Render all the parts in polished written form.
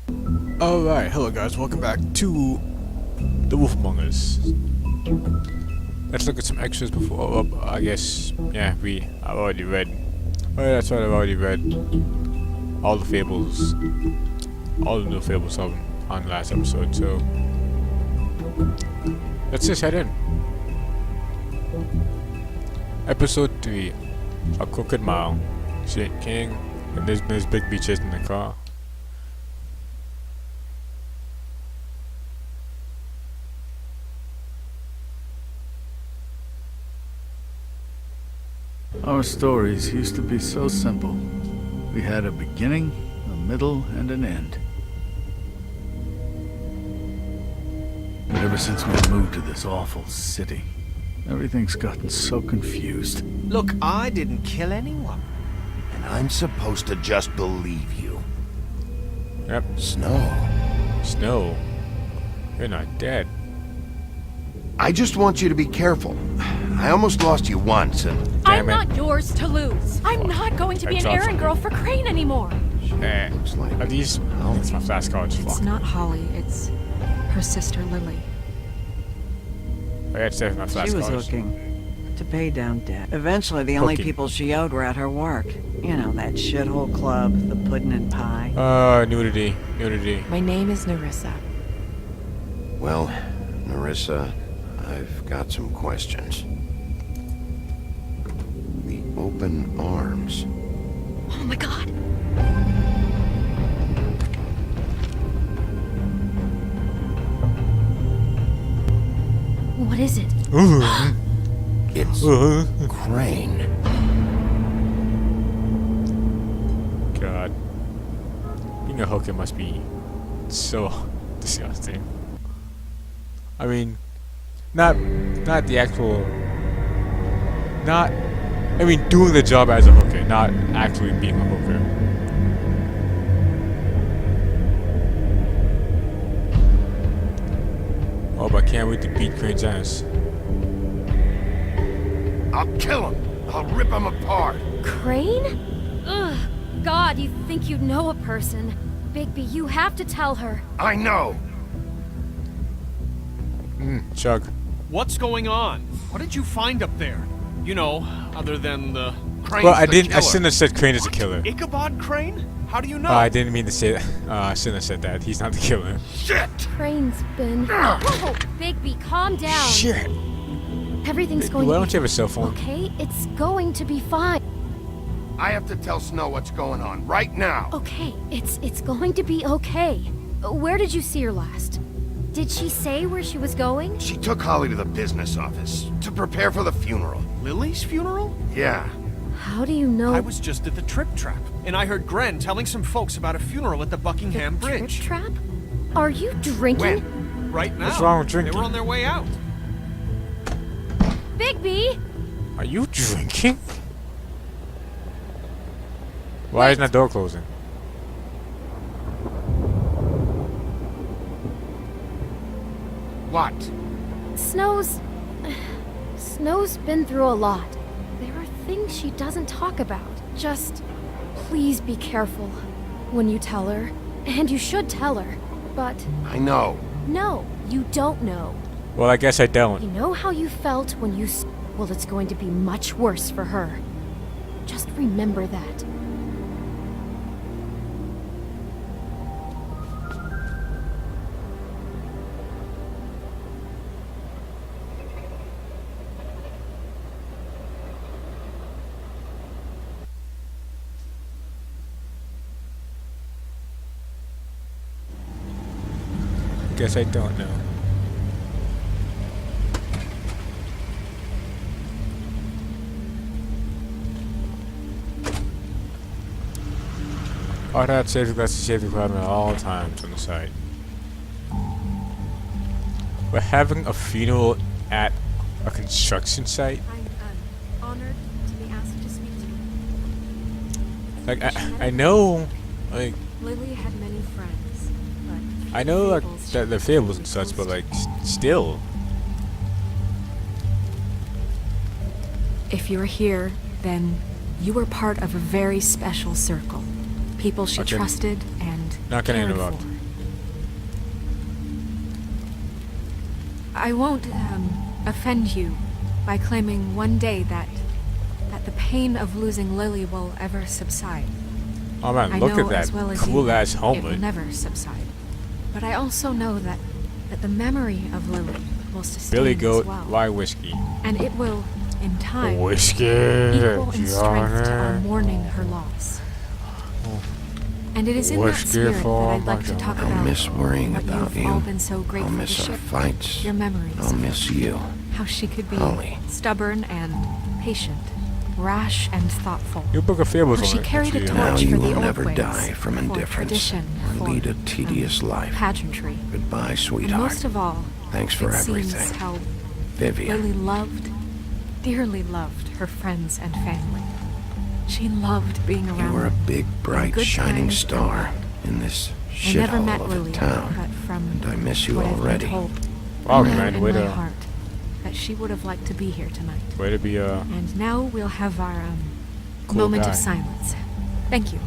Alright, hello guys, welcome back to The Wolf Among Us. Let's look at some extras before, I guess, yeah, I've already read. Oh yeah, that's right, I've already read all the fables, all the new fables on the last episode, so let's just head in. Episode 3, A Crooked Mile, Saint King, and there's Big Beaches in the car. Our stories used to be so simple. We had a beginning, a middle, and an end. But ever since we moved to this awful city, everything's gotten so confused. Look, I didn't kill anyone. And I'm supposed to just believe you. Yep. Snow. You're not dead. I just want you to be careful. I almost lost you once, and... Damn I'm not yours to lose. I'm not going to be an errand girl for Crane anymore. looks like... Are these... Oh, it's my flashcards. It's Fuck. not Holly, it's her sister Lily. Oh, yeah, it's definitely my She was flashcards. looking to pay down debt. Eventually, the only Hooking. people she owed were at her work. You know, that shithole club, the pudding and pie. Nudity. My name is Nerissa. Well, Nerissa, I've got some questions. The open arms. Oh my god. What is it? It's Crane. God. Being a hooker must be so disgusting. I mean, not the actual... I mean, doing the job as a hooker, not actually being a hooker. Oh, but I can't wait to beat Crane's ass. I'll kill him. I'll rip him apart. Crane? Ugh. God, you think you know a person. Bigby, you have to tell her. I know. Chug. What's going on? What did you find up there? You know, other than the Crane. Well, I shouldn't have said Crane is a killer. Ichabod Crane? How do you know? I didn't mean to say that. I shouldn't have said that. He's not the killer. Shit! Crane's been... Whoa! Bigby, calm down. Shit. Everything's going Why to don't be... you have a cell phone? Okay, it's going to be fine. I have to tell Snow what's going on right now. Okay, it's going to be okay. Where did you see her last? Did she say where she was going? She took Holly to the business office to prepare for the funeral. Lily's funeral? Yeah. How do you know? I was just at the Trip Trap, and I heard Gren telling some folks about a funeral at the Buckingham Bridge. Trip trap? Are you drinking? When? Right now. What's wrong with They drinking? were on their way out. Bigby! Are you drinking? Why isn't that door closing? What? Snow's been through a lot. There are things she doesn't talk about. Just please be careful when you tell her. And you should tell her. But I know. no, you don't know. Well, I guess I You don't. know how you felt when you well, it's going to be much worse for her. Just remember that. Guess I don't know. Autohat safety glass is safety requirement at all times on the site. We're having a funeral at a construction site? I'm honored to be asked to speak to you. Like, I know, like, Lily had many friends, but I know, like, fables that the fables and such, but, like, still. if you're here, then you were part of a very special circle. People she Okay. trusted and Not gonna cared interrupt. for. I won't offend you by claiming one day that the pain of losing Lily will ever subside. Oh man, I look know at as that well as cool you ass it will helmet. never subside. But I also know that the memory of Lily will sustain Billy as Goat, well. why whiskey? And it will, in time, Whiskey, equal in strength to our Johnny. mourning her loss. And it is in that Whiskey spirit that for I'd like to my talk Johnny. I'll about miss worrying what about you've you. all been so I'll grateful to miss our share. fights. Your memories. I'll miss you. How she could be Holly. stubborn and patient, rash and thoughtful. Your book of fables How she on it, carried a actually, Now torch you for the will old never ways, die from for indifference tradition, or for, lead a tedious life. pageantry. Goodbye, And sweetheart. most of all, Thanks for it everything. seems how Vivian. Lily loved, dearly loved her friends and family. She loved being You around were a them. big, bright, good shining times star in this I never shithole met of Lily, a town. but from And I miss you what I've been already. told, Wow, I know man, in way my to heart that she would have liked to be here tonight. way to be a And now we'll have our Cool moment guy. of silence. Thank you.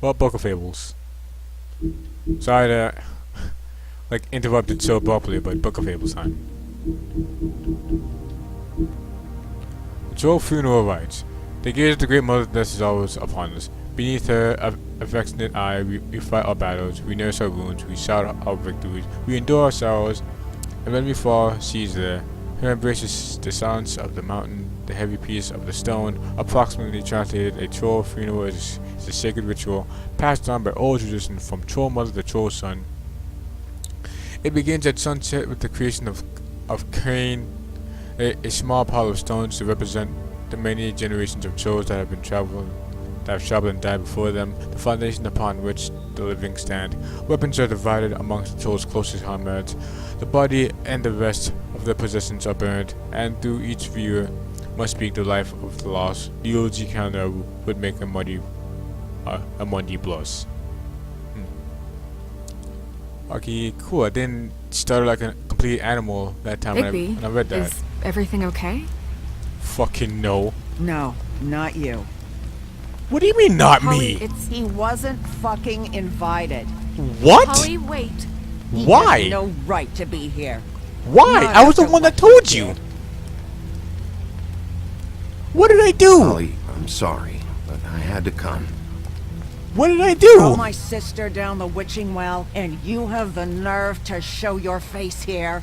well, book of fables. Sorry to like interrupted so abruptly, but book of fables time. The troll funeral rites. The gaze of the great mother death is always upon us. Beneath her affectionate eye, we fight our battles, we nurse our wounds, we shout our victories, we endure our sorrows, and when we fall, she is there. Her embrace is the silence of the mountain, the heavy peace of the stone. Approximately translated, a troll funeral is a sacred ritual passed on by old tradition from troll mother to troll son. It begins at sunset with the creation of Crane, a small pile of stones to represent the many generations of trolls that have traveled and died before them, the foundation upon which the living stand. Weapons are divided amongst the troll's closest comrades. The body and the rest of their possessions are burned, and through each viewer must speak the life of the lost. The eulogy calendar would make a muddy plus. Okay, cool. I didn't start like a complete animal that time Bigby, when I read that. is everything okay? Fucking no. No, not you. What do you mean, not Holly, me? it's He wasn't fucking invited. What? Holly, wait. He Why? has no right to be here. Why? Not I was the after one that what told he you. did. What did I do? Holly, I'm sorry, but I had to come. What did I Throw do? my sister down the witching well, and you have the nerve to show your face here?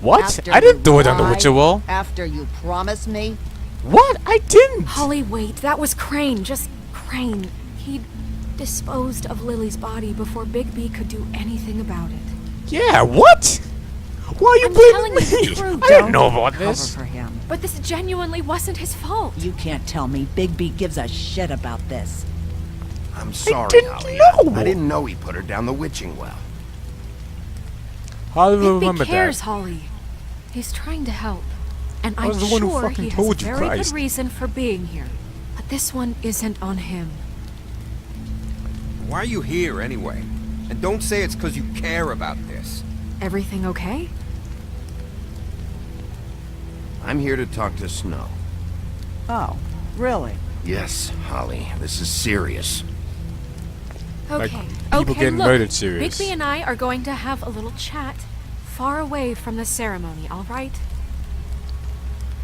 What? After I didn't you do it on the lied? ritual. After you promised me? What? I didn't. Holly, wait. That was Crane. Just Crane. He'd disposed of Lily's body before Bigby could do anything about it. Yeah, what? Why are you I'm blaming telling you the me? truth. I didn't Don't know about cover this. for him. But this genuinely wasn't his fault. You can't tell me Bigby gives a shit about this. I'm sorry, didn't Holly. know. I didn't know he put her down the witching well. How do you Bigby remember cares, that? Holly. He's trying to help. And I I'm was the one who sure fucking he has told a you, very Christ. good reason for being here. But this one isn't on him. Why are you here anyway? And don't say it's because you care about this. Everything okay? I'm here to talk to Snow. Oh, really? Yes, Holly, this is serious. Like, Okay. people okay, getting look. murdered serious. Bigby and I are going to have a little chat far away from the ceremony, all right?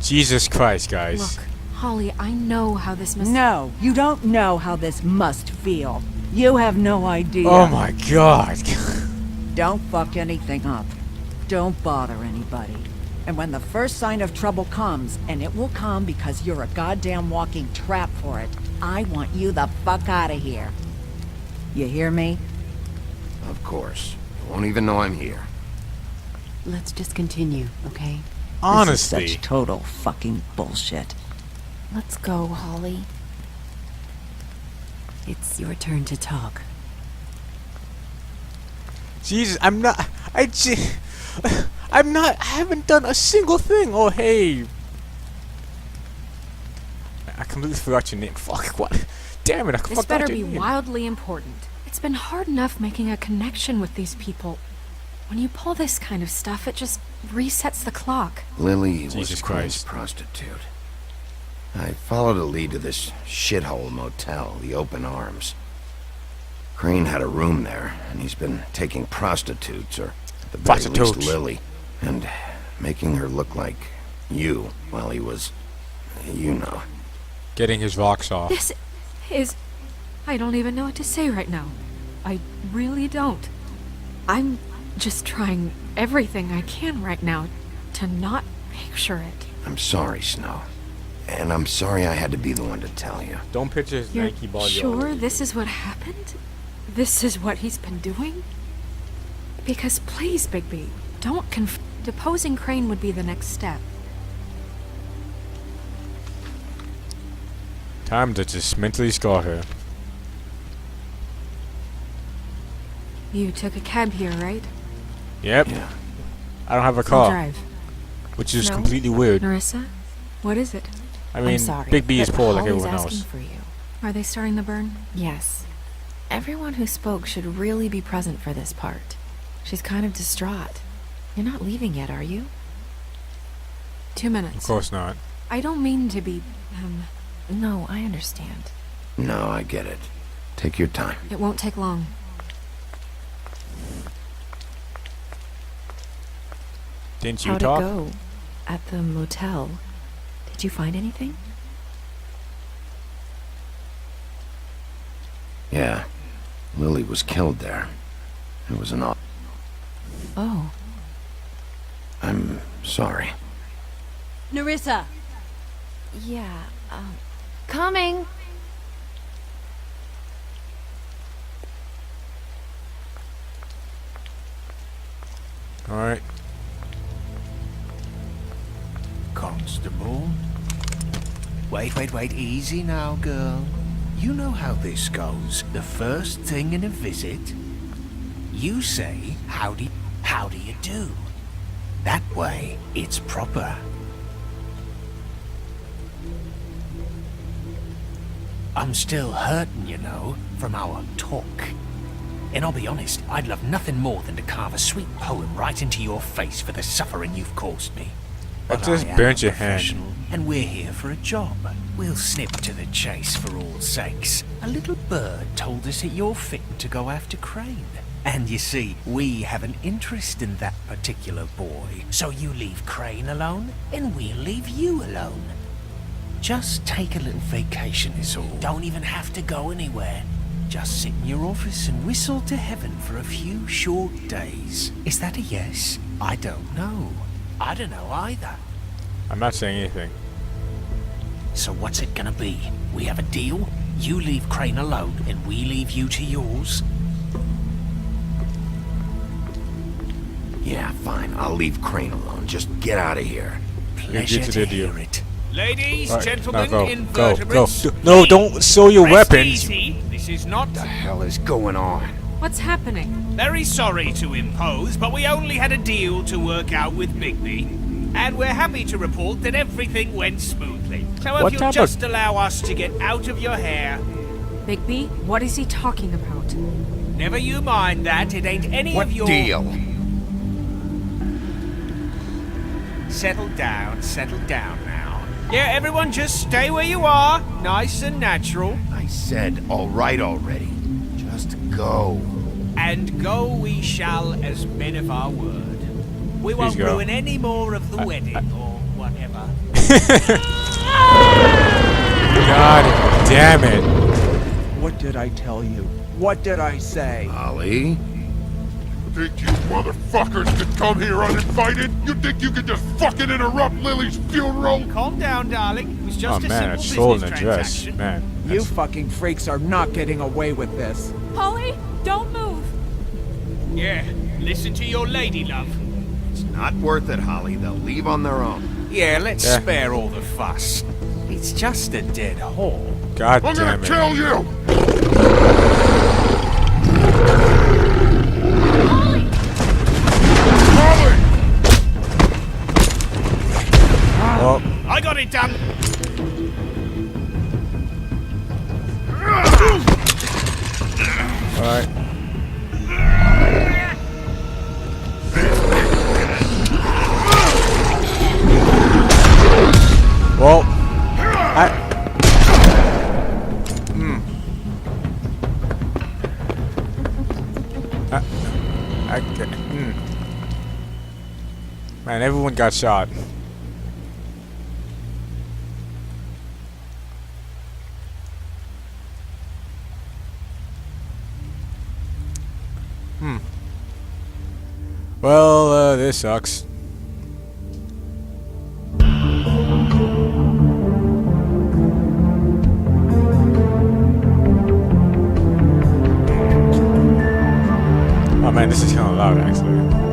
Jesus Christ, guys. Look, Holly, I know how this must... No, you don't know how this must feel. You have no idea. Oh my god. Don't fuck anything up. Don't bother anybody. And when the first sign of trouble comes, and it will come because you're a goddamn walking trap for it, I want you the fuck out of here. You hear me? Of course. You won't even know I'm here. Let's just continue, okay? Honestly. This is such total fucking bullshit. Let's go, Holly. It's your turn to talk. Jesus, I'm not. I'm not. I haven't done a single thing. Oh, hey. I completely forgot your name. Fuck, what? Damn it, I This forgot better your be name. wildly important. It's been hard enough making a connection with these people. When you pull this kind of stuff, it just resets the clock. Lily was Jesus a Crane's Christ. prostitute. I followed a lead to this shithole motel, the Open Arms. Crane had a room there, and he's been taking prostitutes, or At the very Faster least, touch. Lily. And making her look like you while he was, you know. Getting his rocks off. This is... I don't even know what to say right now. I really don't. I'm just trying everything I can right now to not picture it. I'm sorry, Snow. And I'm sorry I had to be the one to tell you. Don't picture his You're Nike body. sure this is what happened? This is what he's been doing? Because please, Bigby, don't deposing Crane would be the next step. Time to just mentally scar her. You took a cab here, right? Yep. Yeah. I don't have a I'll car, drive. which is No. completely weird. Narissa? What is it? I mean, I'm sorry, Big B is but poor like Holly's everyone asking else. for you. Are they starting the burn? Yes. Everyone who spoke should really be present for this part. She's kind of distraught. You're not leaving yet, are you? 2 minutes. Of course not. I don't mean to be, No, I understand. No, I get it. Take your time. it won't take long. Didn't you How'd talk? it go? At the motel? Did you find anything? Yeah. Lily was killed there. It was an off. Oh. I'm sorry. Narissa! Yeah, Coming! Alright. Constable? Wait, easy now, girl. You know how this goes. The first thing in a visit, you say, how do you do? That way, it's proper. I'm still hurting, you know, from our talk. And I'll be honest, I'd love nothing more than to carve a sweet poem right into your face for the suffering you've caused me. That But just I am burnt a your hand. professional, and we're here for a job. We'll snip to the chase for all sakes. A little bird told us that you're fit to go after Crane. And you see, we have an interest in that particular boy. So you leave Crane alone, and we'll leave you alone. Just take a little vacation is all. Don't even have to go anywhere. Just sit in your office and whistle to heaven for a few short days. Is that a yes? I don't know. I don't know either. I'm not saying anything. So what's it gonna be? We have a deal? You leave Crane alone and we leave you to yours? Yeah, fine. I'll leave Crane alone. Just get out of here. Pleasure to to the deal. hear it. Ladies, Alright, gentlemen, now go. invertebrates. No, don't show your Rest weapons. easy. This is not... What the hell is going on? What's happening? Very sorry to impose, but we only had a deal to work out with Bigby. And we're happy to report that everything went smoothly. So What if you'll type of- just allow us to get out of your hair... Bigby, what is he talking about? Never you mind that, it ain't any What of your... deal? Settle down now. Yeah, everyone just stay where you are. Nice and natural. I said all right already. Just go. And go we shall as men of our word. We won't go. ruin any more of the wedding or whatever. God damn it. What did I tell you? What did I say? Holly? Think you motherfuckers could come here uninvited? You think you could just fucking interrupt Lily's funeral? Calm down, darling. It was just Oh a man, it's simple sold in business a dress. transaction. Man. You fucking freaks are not getting away with this. Polly, don't move! Yeah, listen to your lady love. It's not worth it, Holly. They'll leave on their own. Yeah, let's Yeah. spare all the fuss. It's just a dead whore. God I'm damn gonna it. kill you! Holly! Well, I got it done. alright. Well, Man, everyone got shot. Well, this sucks. Oh man, this is kind of loud actually.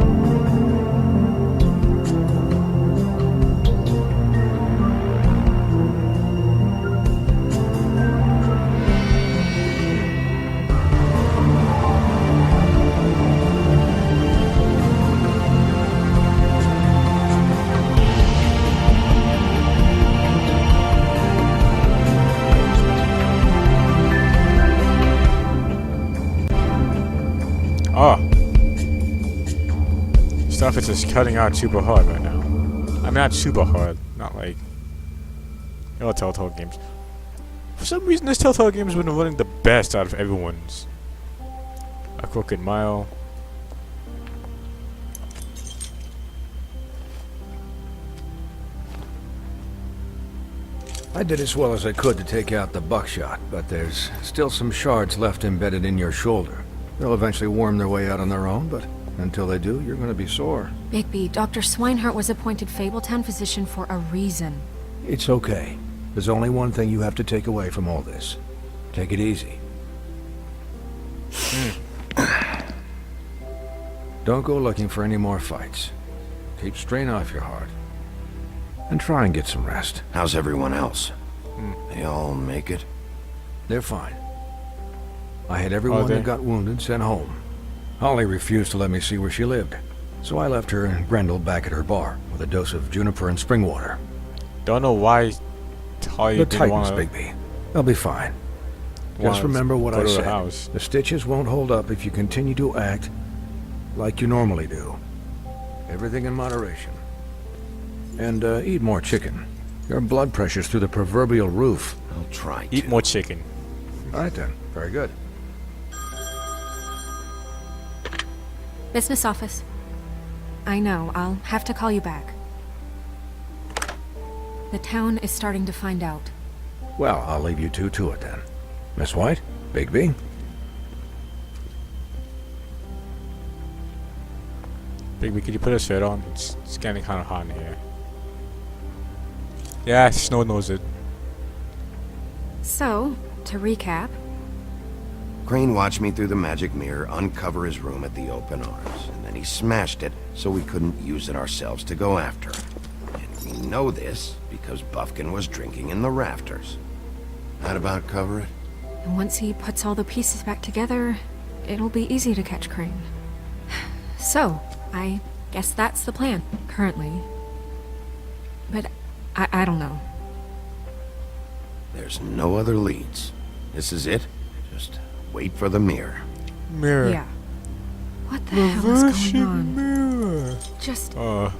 Oh. Stuff is just cutting out super hard right now. I mean, not super hard. Not like all Telltale games. For some reason, this Telltale game has been running the best out of everyone's. A Crooked Mile. I did as well as I could to take out the buckshot, but there's still some shards left embedded in your shoulder. They'll eventually worm their way out on their own, but until they do, you're gonna be sore. Bigby, Dr. Swinehart was appointed Fabletown physician for a reason. It's okay. There's only one thing you have to take away from all this. Take it easy. Don't go looking for any more fights. Keep strain off your heart. And try and get some rest. How's everyone else? They all make it? They're fine. I had everyone that got wounded sent home. Holly refused to let me see where she lived, so I left her and Grendel back at her bar with a dose of juniper and spring water. Don't know why Holly The didn't Titans, want to. Bigby. They'll be fine. Just remember what I said. House. The stitches won't hold up if you continue to act like you normally do. Everything in moderation. And eat more chicken. Your blood pressure's through the proverbial roof. I'll try to. Eat more chicken. All right then. Very good. Business office. I know, I'll have to call you back. The town is starting to find out. Well, I'll leave you two to it then. Miss White? Bigby? Bigby, could you put a shirt on? It's getting kind of hot in here. Yeah, Snow knows it. So, to recap. Crane watched me through the magic mirror uncover his room at the open arms, and then he smashed it so we couldn't use it ourselves to go after him. And we know this because Buffkin was drinking in the rafters. That about cover it? And once he puts all the pieces back together, it'll be easy to catch Crane. So, I guess that's the plan, currently. But I don't know. There's no other leads. This is it. Just wait for the mirror. Mirror. Yeah. What the hell is going on? Mirror. Just... I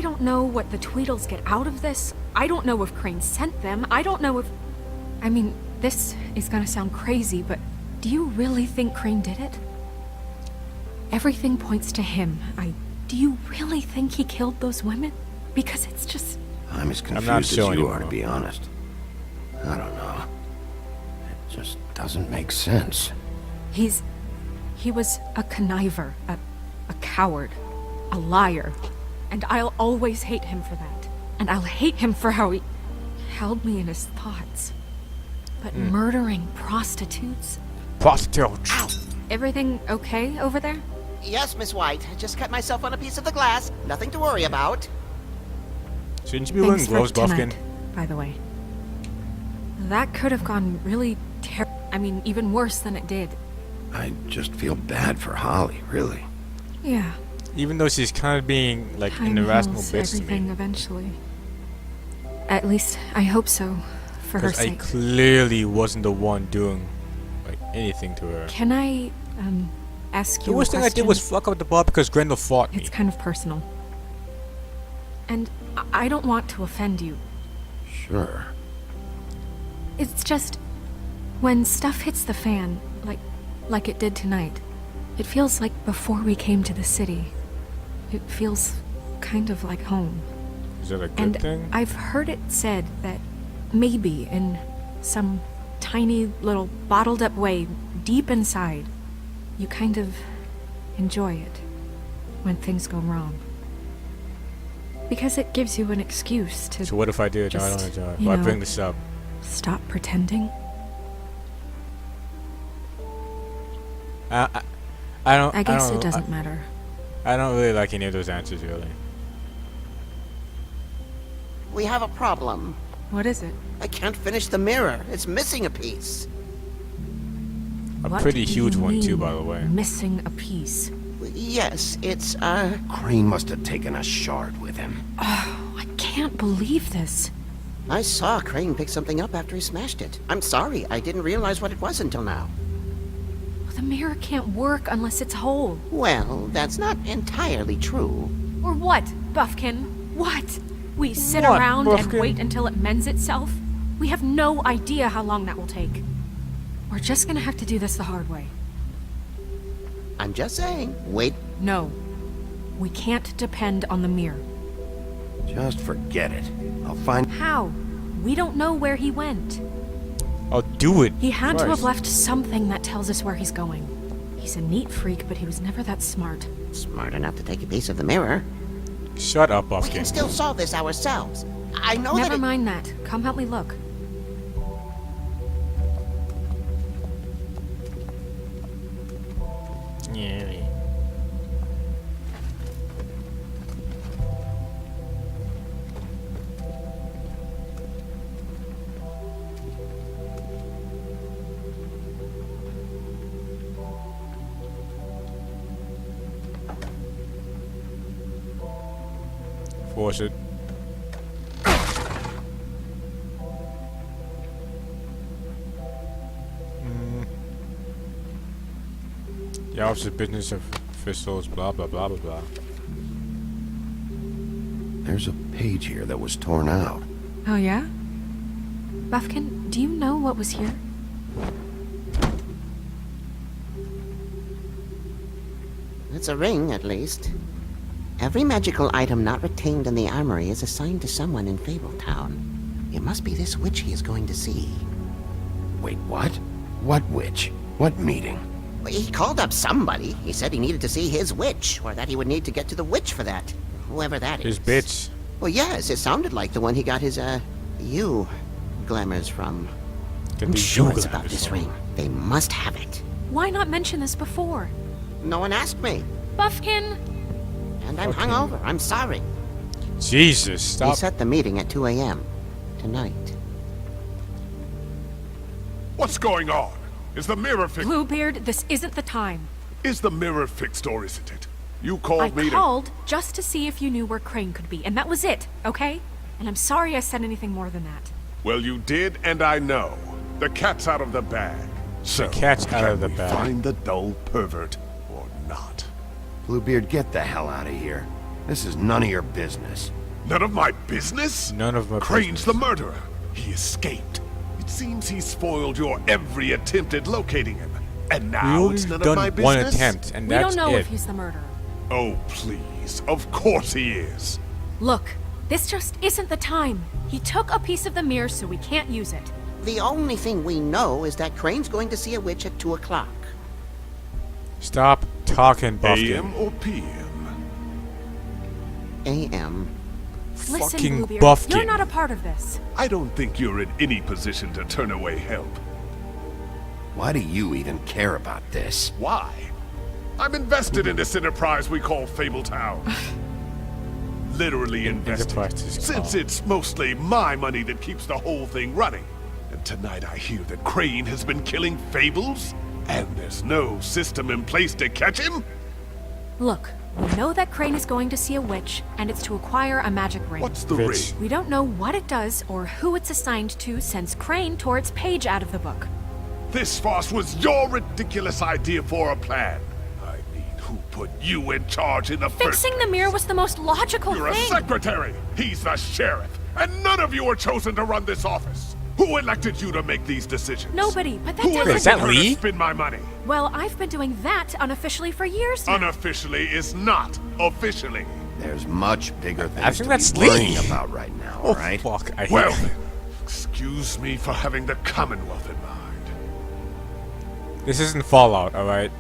don't know what the Tweedles get out of this. I don't know if Crane sent them. I don't know if... I mean, this is gonna sound crazy, but do you really think Crane did it? Everything points to him. Do you really think he killed those women? Because it's just... I'm as confused not as sure you anymore. are, to be honest. I don't know. It just doesn't make sense. He was a conniver, a coward, a liar. And I'll always hate him for that. And I'll hate him for how he held me in his thoughts. But murdering prostitutes? Prostitutes. Ow! Everything okay over there? Yes, Miss White. I just cut myself on a piece of the glass. Nothing to worry about. Shouldn't you be wearing Thanks gloves, for tonight, Buffkin? by the way. That could have gone really I mean, even worse than it did. I just feel bad for Holly, really. Yeah. Even though she's kind of being like Time an irrational heals bitch to everything me. eventually. At least, I hope so. For her Because I sake. clearly wasn't the one doing like anything to her. Can I, ask you The worst a thing I did question? was fuck up the bar because Grendel fought me. It's kind of personal. And I don't want to offend you. Sure. It's just... when stuff hits the fan, like it did tonight, it feels like before we came to the city. It feels kind of like home. Is that a good And thing? I've heard it said that maybe in some tiny little bottled up way deep inside, you kind of enjoy it when things go wrong. Because it gives you an excuse to. So what if I do it? No, I don't just, enjoy it. you Why know, bring this up? Stop pretending. I don't. I guess don't, it doesn't matter. I don't really like any of those answers, really. We have a problem. What is it? I can't finish the mirror. It's missing a piece. A What pretty do huge you one too, mean, by the way. Missing a piece. Yes, it's, Crane must have taken a shard with him. Oh, I can't believe this. I saw Crane pick something up after he smashed it. I'm sorry, I didn't realize what it was until now. The mirror can't work unless it's whole. Well, that's not entirely true. Or what, Buffkin? What? We sit What, around and Buffkin? wait until it mends itself? We have no idea how long that will take. We're just gonna have to do this the hard way. I'm just saying, wait. No. We can't depend on the mirror. Just forget it. I'll find... How? We don't know where he went. I'll do it. He had to Christ. have left something that tells us where he's going. He's a neat freak, but he was never that smart. Smart enough to take a piece of the mirror. Shut up, We Buffkin. can still solve this ourselves. I know Never that mind that. Come help me look. Yeah. Force it. The Office of Business Officials, blah blah blah blah blah. There's a page here that was torn out. Oh, yeah? Buffkin, do you know what was here? it's a ring, at least. Every magical item not retained in the armory is assigned to someone in Fabletown. It must be this witch he is going to see. Wait, what? What witch? What meeting? He called up somebody. He said he needed to see his witch, or that he would need to get to the witch for that. Whoever that is. His bitch. Well, yes, it sounded like the one he got his, you glamours from. Get I'm the sure you it's about glamours this from. ring. They must have it. Why not mention this before? No one asked me. Buffkin! And I'm Fucking- hungover. I'm sorry. Jesus, We stop. set the meeting at 2 a.m. tonight. What's going on? Is the mirror fixed? Bluebeard, this isn't the time. Is the mirror fixed or isn't it? You I called me to... called just to see if you knew where Crane could be, and that was it, okay? And I'm sorry I said anything more than that. Well, you did, and I know. The cat's out of the bag. So, cat's out of the can we bag. find the dull pervert or not? Bluebeard, get the hell out of here. This is none of your business. None of my business? None of my Crane's the murderer. He escaped. It seems he spoiled your every attempt at locating him. And now We it's only none of my done one business? attempt, and We that's don't know it. if he's the murderer. Oh, please. Of course he is. Look, this just isn't the time. He took a piece of the mirror, so we can't use it. The only thing we know is that Crane's going to see a witch at 2 o'clock. Stop talking, Buffkin. AM or PM? A.M. Listen, Fucking Bluebeard, Buffkin. you're not a part of this. I don't think you're in any position to turn away help. Why do you even care about this? Why? I'm invested in this enterprise we call Fabletown. Literally invested. Enterprise is Since called. it's mostly my money that keeps the whole thing running. And tonight I hear that Crane has been killing Fables, and there's no system in place to catch him? Look, we know that Crane is going to see a witch, and it's to acquire a magic ring. What's the Bitch. ring? We don't know what it does or who it's assigned to since Crane tore its page out of the book. This farce was your ridiculous idea for a plan. I mean, who put you in charge in the first Fixing the mirror was the most logical You're a thing. secretary! He's the sheriff! And none of you are chosen to run this office! Who elected you to make these decisions? Nobody, but that Who doesn't... Is that elected her Lee? to spend my money? Well, I've been doing that unofficially for years now. Unofficially is not officially. There's much bigger things I think to that's be worrying Lee. about right now, Oh, alright? fuck. I hate Well, it. then, excuse me for having the Commonwealth in mind. This isn't Fallout, alright?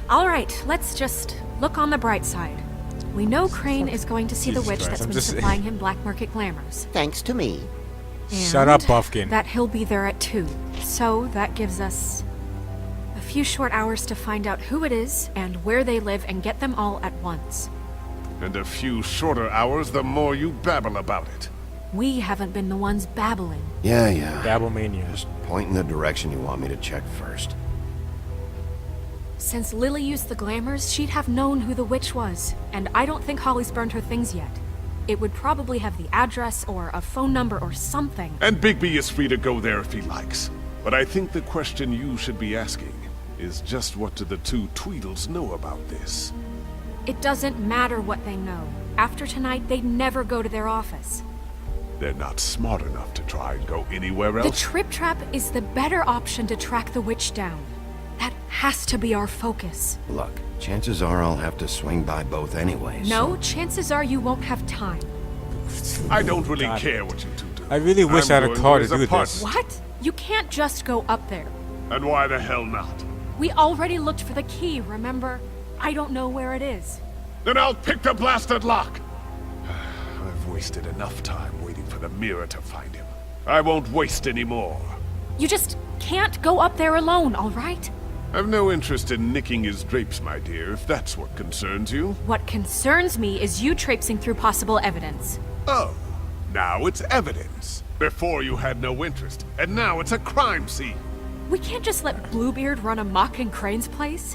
All right, let's just look on the bright side. We know Crane is going to see the Jesus witch Christ, that's I'm been just- supplying him black market glamours. Thanks to me. Shut And up, Buffkin. That he'll be there at 2. So that gives us a few short hours to find out who it is and where they live and get them all at once. And a few shorter hours, the more you babble about it. We haven't been the ones babbling. Yeah. Babblemania. Just point in the direction you want me to check first. Since Lily used the glamours, she'd have known who the witch was, and I don't think Holly's burned her things yet. It would probably have the address or a phone number or something. And Bigby is free to go there if he likes. But I think the question you should be asking is just what do the two Tweedles know about this? It doesn't matter what they know. After tonight, they'd never go to their office. They're not smart enough to try and go anywhere The else. Trip Trap is the better option to track the witch down. That has to be our focus. Look, chances are I'll have to swing by both anyways. No, chances are you won't have time. I don't really God. care what you two do. I really wish I had a I'm car going to his do this. apartment. What? You can't just go up there. And why the hell not? We already looked for the key, remember? I don't know where it is. Then I'll pick the blasted lock! I've wasted enough time waiting for the mirror to find him. I won't waste any more. You just can't go up there alone, all right? I've no interest in nicking his drapes, my dear, if that's what concerns you. What concerns me is you traipsing through possible evidence. Oh, now it's evidence. Before you had no interest, and now it's a crime scene. We can't just let Bluebeard run amok in Crane's place.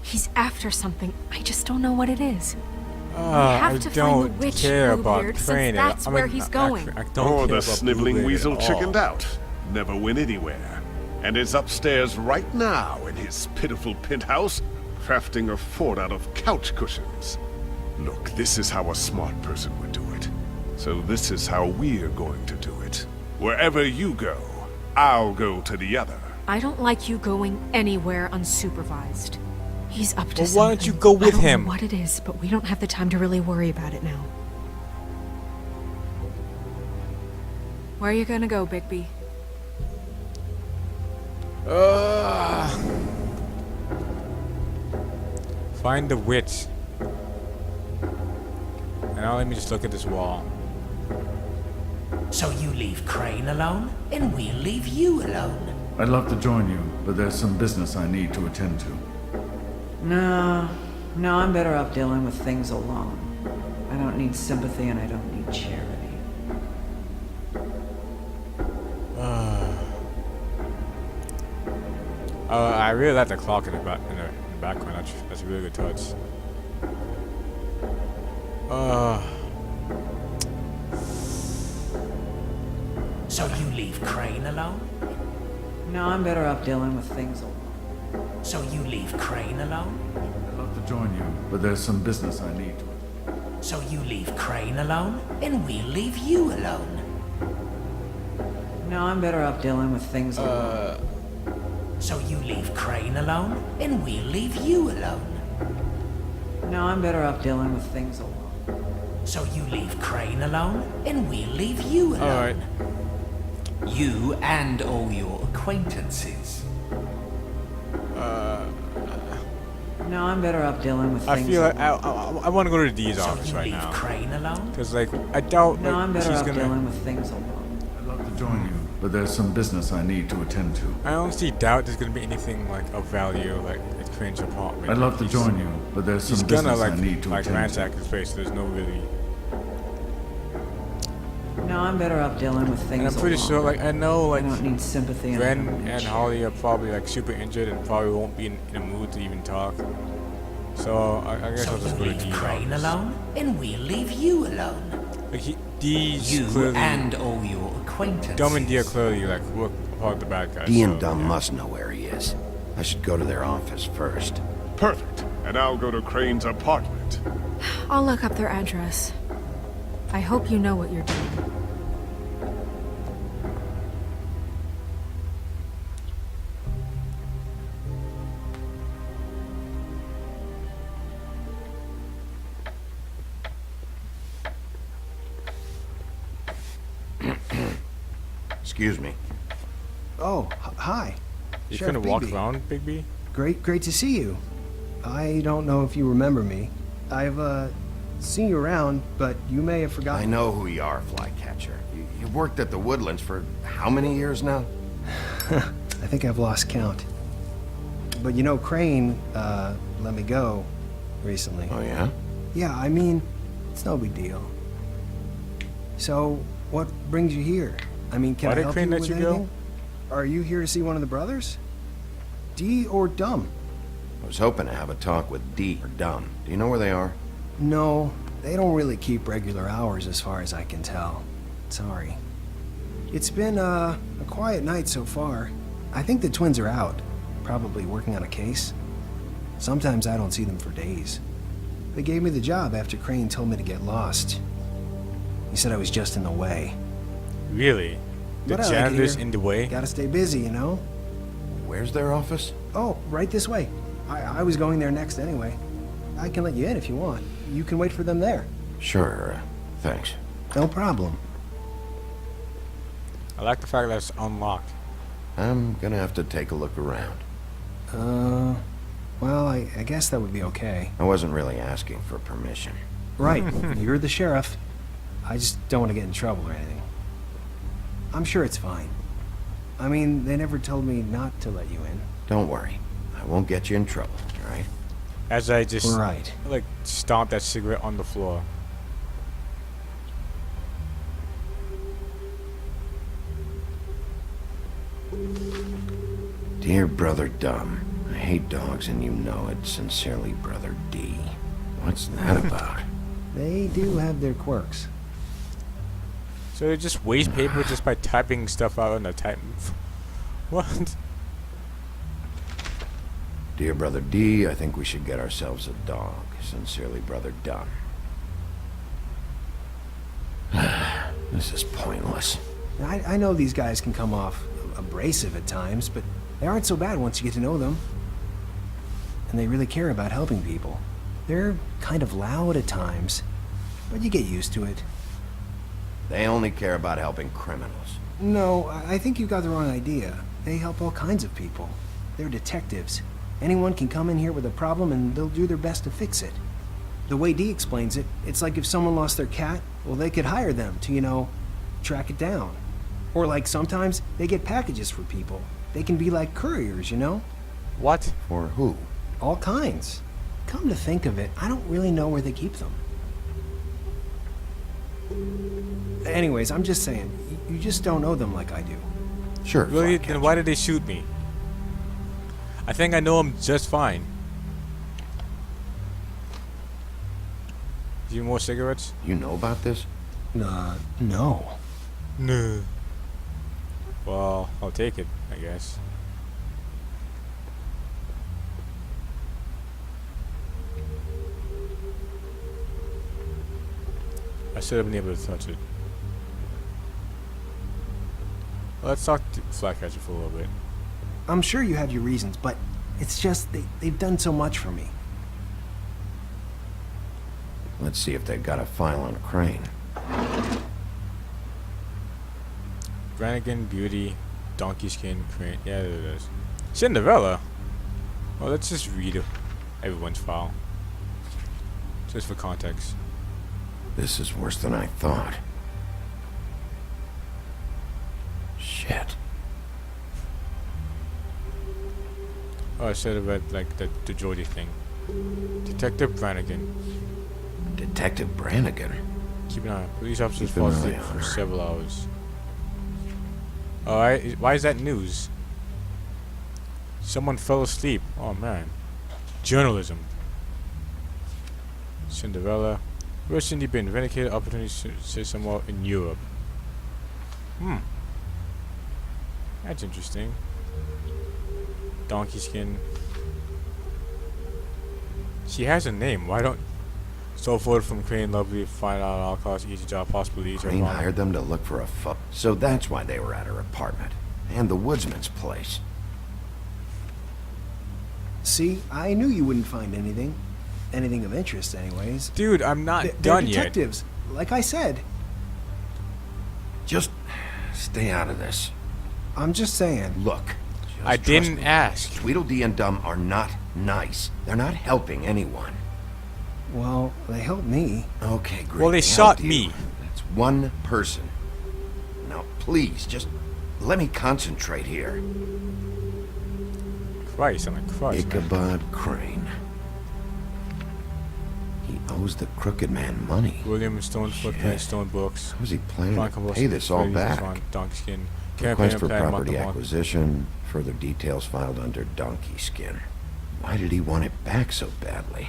He's after something. I just don't know what it is. We have I to don't find the witch care about Bluebeard, Crane. since that's I where mean, he's going. I don't Oh, care the about sniveling Bluebeard weasel at all. chickened out. Never went anywhere. And is upstairs right now in his pitiful penthouse, crafting a fort out of couch cushions. Look, this is how a smart person would do it. So this is how we're going to do it. Wherever you go, I'll go to the other. I don't like you going anywhere unsupervised. He's up to Well, something. why don't you go with I don't him? know what it is, but we don't have the time to really worry about it now. Where are you gonna go, Bigby? Find the witch. And now let me just look at this wall. So you leave Crane alone, and we'll leave you alone. I'd love to join you, but there's some business I need to attend to. No, I'm better off dealing with things alone. I don't need sympathy and I don't need charity. I really like the clock in the background. That's a really good touch. So you leave Crane alone? No, I'm better off dealing with things alone. So you leave Crane alone? I'd love to join you, but there's some business I need to. So you leave Crane alone, and we'll leave you alone. No, I'm better off dealing with things alone. So you leave Crane alone, and we'll leave you alone. No, I'm better off dealing with things alone. So you leave Crane alone, and we'll leave you alone. Alright. You and all your acquaintances. No, I'm better off dealing with I things feel like alone. I want to go to Dee's So office you right leave now. Crane alone? Cause like I doubt No, I'm like, better she's off gonna. dealing with things alone. I'd love to join you, but there's some business I need to attend to. I honestly doubt there's gonna be anything like of value like at Crane's apartment. I'd love to He's- join you, but there's He's some gonna business like I need to attend to. ransack his place. So there's no really. No, I'm better off dealing with things And I'm pretty alone. sure like I know like I don't need sympathy and I Ren don't need and charity. Holly are probably like super injured and probably won't be in a mood to even talk. So I guess So I'll just you go to leave Dee's Crane office. alone, and we'll leave you alone. Like Dee's You clearly and all your acquaintances. Dumb and Dee are clearly like work apart the bad guys. Dee and so, Dumb yeah. must know where he is. I should go to their office first. Perfect. And I'll go to Crane's apartment. I'll look up their address. I hope you know what you're doing. Excuse me. Oh, hi. You Sheriff gonna walk Bigby. around, Bigby? Great to see you. I don't know if you remember me. I've, seen you around, but you may have forgotten. I know who you are, Flycatcher. You've worked at the Woodlands for how many years now? I think I've lost count. But you know, Crane, let me go recently. Oh, yeah? Yeah, I mean, it's no big deal. So, what brings you here? I mean, can Why I did help Crane you let with you go? anything? Are you here to see one of the brothers? D or Dumb? I was hoping to have a talk with D or Dumb. Do you know where they are? No, they don't really keep regular hours as far as I can tell. Sorry. It's been, a quiet night so far. I think the twins are out, probably working on a case. Sometimes I don't see them for days. They gave me the job after Crane told me to get lost. He said I was just in the way. Really? The But I like it janitor's here. in the way? Gotta stay busy, you know? Where's their office? Oh, right this way. I was going there next anyway. I can let you in if you want. You can wait for them there. Sure, thanks. No problem. I like the fact that it's unlocked. I'm gonna have to take a look around. Well, I guess that would be okay. I wasn't really asking for permission. Right, you're the sheriff. I just don't want to get in trouble or anything. I'm sure it's fine. I mean, they never told me not to let you in. Don't worry. I won't get you in trouble, all right? As I just, Right. like, stomped that cigarette on the floor. Dear Brother Dumb, I hate dogs and you know it. Sincerely, Brother D. What's that about? They do have their quirks. So they just waste paper just by typing stuff out on the type. What? Dear Brother D, I think we should get ourselves a dog. Sincerely, Brother Dumb. This is pointless. I know these guys can come off abrasive at times, but they aren't so bad once you get to know them. And they really care about helping people. They're kind of loud at times, but you get used to it. They only care about helping criminals. No, I think you got the wrong idea. They help all kinds of people. They're detectives. Anyone can come in here with a problem and they'll do their best to fix it. The way Dee explains it, it's like if someone lost their cat, well, they could hire them to, you know, track it down. Or like sometimes they get packages for people. They can be like couriers, you know? What? For who? All kinds. Come to think of it, I don't really know where they keep them. Anyways, I'm just saying, you just don't know them like I do. Sure. Really? Then why did they shoot me? I think I know them just fine. Do you more cigarettes? You know about this? No. No. Well, I'll take it, I guess. I should have been able to touch it. Well, let's talk to Flycatcher for a little bit. I'm sure you have your reasons, but it's just they've done so much for me. Let's see if they've got a file on Crane. Brannigan, Beauty, Donkey Skin, Crane. Yeah, there it is. Cinderella? Well, let's just read everyone's file. Just for context. This is worse than I thought. Shit. Oh, I should have read, like, the Geordie thing. Detective Brannigan. Detective Brannigan? Keep an eye on police officers Keep an fall eye asleep on for her. several hours. Alright, why is that news? Someone fell asleep. Oh man. Journalism. Cinderella. Where's Cindy been? Vindicated opportunities to say somewhere in Europe. That's interesting. Donkey Skin. She has a name. Why don't... So forth from Crane, Lovely, find out at all costs, easy job, possibly easy. Crane hired them to look for a so that's why they were at her apartment. And the woodsman's place. See, I knew you wouldn't find anything. Anything of interest, anyways. Dude, I'm not They're done detectives, like I said. Just stay out of this. I'm just saying. Look. I didn't ask. Tweedledee and Dum are not nice. They're not helping anyone. Well, they helped me. Okay, great. Well, they shot me. That's one person. Now, please, just let me concentrate here. Christ, I'm like Christ. Ichabod Crane. He owes the Crooked Man money. William Stone Footprint, Stone Books. How was he planning to pay this all back? Donkey Skin. Request for property acquisition. Further details filed under Donkey Skin. Why did he want it back so badly?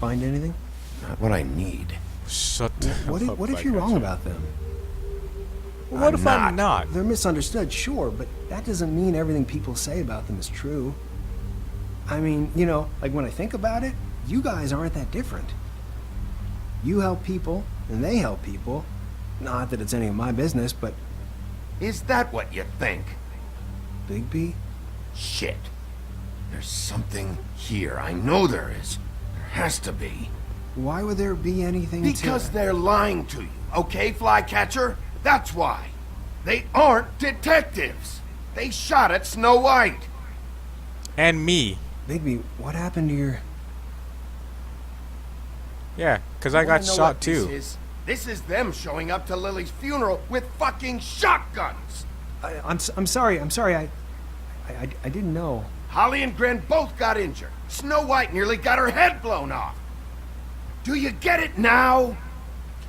Find anything? Not what I need. Shut up. What if you're wrong about them? Well, what if I'm not? They're misunderstood, sure, but that doesn't mean everything people say about them is true. I mean, you know, like when I think about it, you guys aren't that different. You help people, and they help people. Not that it's any of my business, but... Is that what you think? Bigby? Shit. There's something here. I know there is. There has to be. Why would there be anything Because they're lying to you, okay, Flycatcher? That's why. They aren't detectives. They shot at Snow White. And me. Bigby, what happened to your... Yeah, because I got Wanna know shot what too. This is them showing up to Lily's funeral with fucking shotguns. I'm sorry. I didn't know. Holly and Gren both got injured. Snow White nearly got her head blown off. Do you get it now?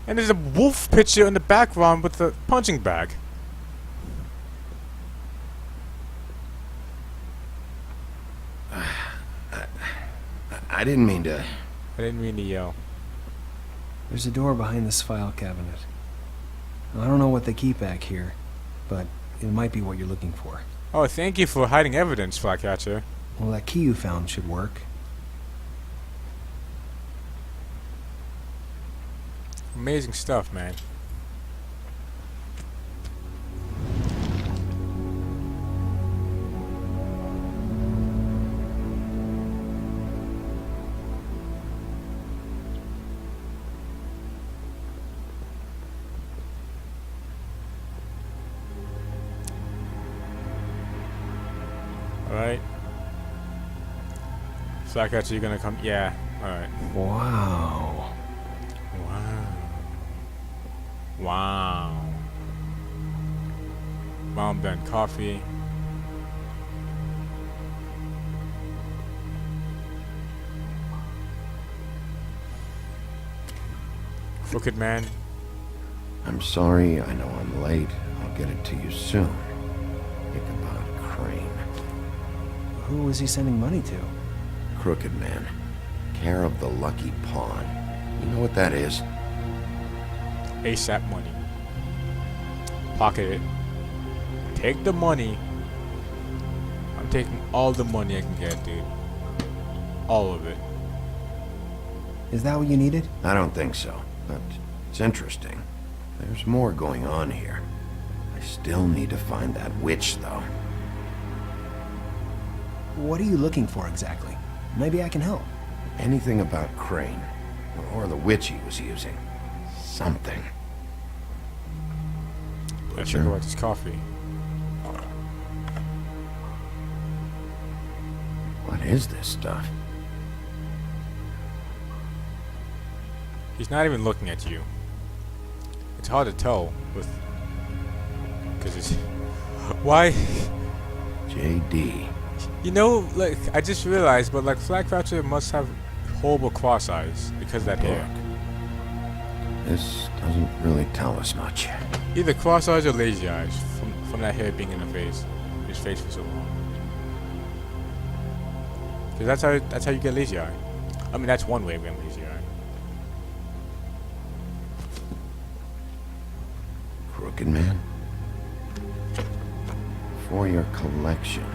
And there's a wolf picture in the background with the punching bag. I didn't mean to... I didn't mean to yell. There's a door behind this file cabinet. I don't know what they keep back here, but it might be what you're looking for. Oh, thank you for hiding evidence, Flycatcher. Well, that key you found should work. Amazing stuff, man. Alright. Flycatcher, you gonna come? Yeah. Alright. Wow. Wow. Mom done coffee. Crooked Man. I'm sorry, I know I'm late. I'll get it to you soon. Ichabod Crane. Who was he sending money to? Crooked Man. Care of the Lucky Pawn. You know what that is? ASAP money. Pocket it. Take the money. I'm taking all the money I can get, dude. All of it. Is that what you needed? I don't think so, but it's interesting. There's more going on here. I still need to find that witch, though. What are you looking for exactly? Maybe I can help. Anything about Crane, or the witch he was using. Something. Let's check out this coffee. What is this stuff? He's not even looking at you. It's hard to tell with... Because it's... Why? JD. You know, like, I just realized, but like, Flycatcher must have horrible cross eyes because of that hair. This doesn't really tell us much. Either cross eyes or lazy eyes from that hair being in the face. His face for so long. Because that's how you get lazy eye. I mean, that's one way of getting lazy eye. Crooked Man? For your collection.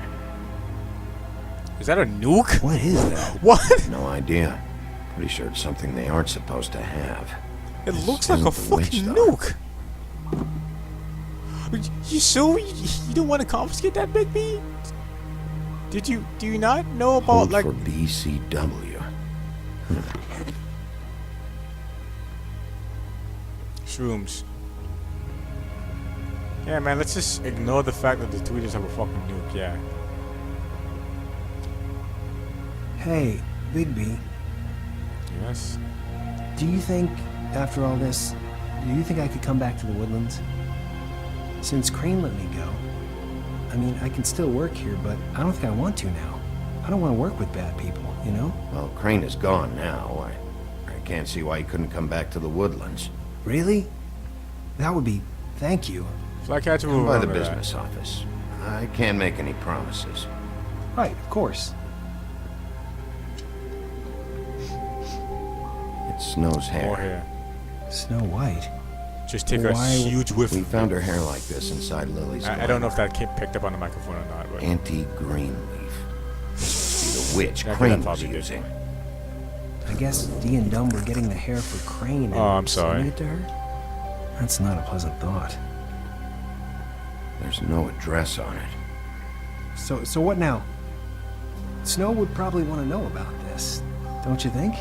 Is that a nuke? What is that? What? No idea. Pretty sure it's something they aren't supposed to have. It This looks like a isn't the witch, fucking though. nuke. You sure you don't want to confiscate that, Bigby? Do you not know about Hold like for BCW. shrooms? Yeah, man, let's just ignore the fact that the tweeters have a fucking nuke, yeah. Hey, Bigby. Yes? Do you think, after all this, do you think I could come back to the Woodlands? Since Crane let me go. I mean, I can still work here, but I don't think I want to now. I don't want to work with bad people, you know? Well, Crane is gone now. I can't see why he couldn't come back to the Woodlands. Really? That would be... Thank you. Flycatcher will Come by the remember that. business office. I can't make any promises. Right, of course. It's Snow's hair. More hair. Snow White? Just take a Why- huge whiff. We found her hair like this inside Lily's I don't know if that picked up on the microphone or not, but... Auntie Greenleaf. This must be the witch Yeah, Crane that was probably did. using. I guess Dee and Dumb were getting the hair for Crane and Oh, I'm sorry. sending it to her? That's not a pleasant thought. There's no address on it. So what now? Snow would probably want to know about this, don't you think?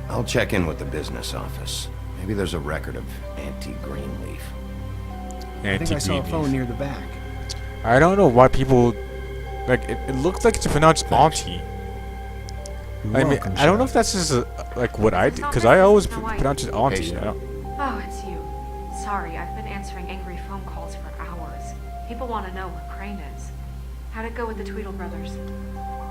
I'll check in with the business office. Maybe there's a record of Auntie Greenleaf. I think I saw a phone near the back. I don't know why people... Like, it looks like it's pronounced auntie. I mean, I don't know if that's just like what I do, because I always pronounce it auntie. I don't- Oh, it's you. Sorry, I've been answering angry phone calls for hours. People want to know where Crane is. How'd it go with the Tweedle brothers?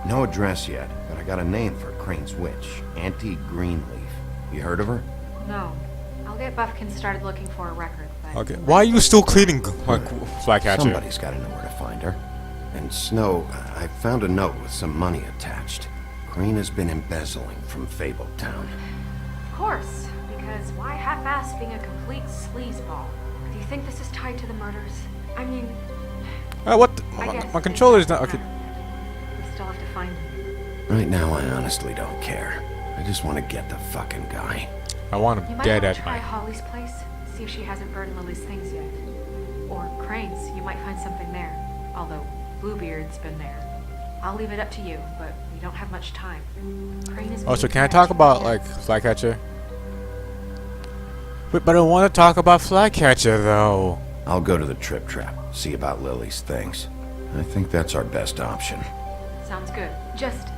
No address yet, but I got a name for Crane's witch. Auntie Greenleaf. You heard of her? No. I'll get Buffkin started looking for a record, but... Okay. Why are you still cleaning, like, Flycatcher? Somebody's got to know where to find her. And Snow, I found a note with some money attached. Crane has been embezzling from Fabletown. Of course, because why half-ass being a complete sleazeball? Do you think this is tied to the murders? I mean... What? My controller's not... Okay. We still have to find him. Right now, I honestly don't care. I just want to get the fucking guy. I want You him might dead want to at try night. Holly's place, see if she hasn't burned Lily's things yet. Or Crane's, you might find something there. Although Bluebeard's been there. I'll leave it up to you, but we don't have much time. Crane is... Oh, so can I talk about, like, Flycatcher? But I don't want to talk about Flycatcher, though. I'll go to the Trip Trap, see about Lily's things. I think that's our best option. Sounds good. Just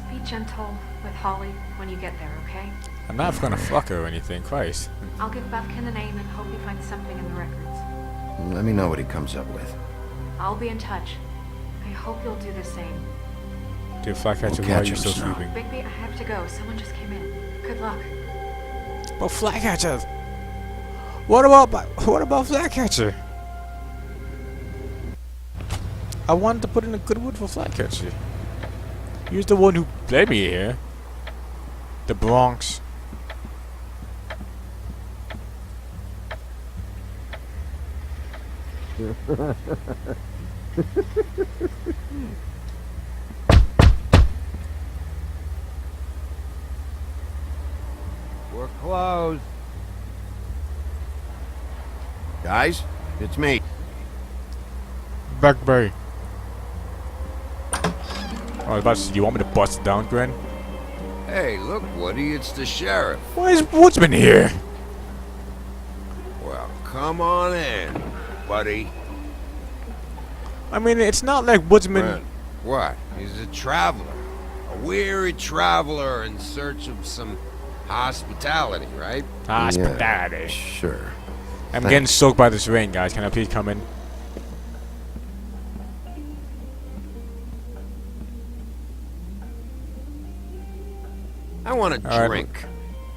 be gentle with Holly when you get there, okay? I'm not gonna fuck her or anything, Christ. I'll give Buffkin a name and hope he finds something in the records. Let me know what he comes up with. I'll be in touch. I hope you'll do the same. Dude, Flycatcher, We'll why are catch you him, still Snow. sleeping? Bigby, I have to go. Someone just came in. Good luck. But Flycatcher! What about Flycatcher? I wanted to put in a good word for Flycatcher. He was the one who led me here. The Bronx. We're closed. Guys, it's me. Back Bay. Oh, I was about to say, do you want me to bust it down, Gren? Hey, look, Woody, it's the sheriff. Why is Woodsman here? Well, come on in, buddy. I mean, it's not like Woodsman... Brent, what? He's a traveler. A weary traveler in search of some hospitality, right? Hospitality. Yeah, sure. I'm Thanks. getting soaked by this rain, guys. Can I please come in? I want a All right. drink.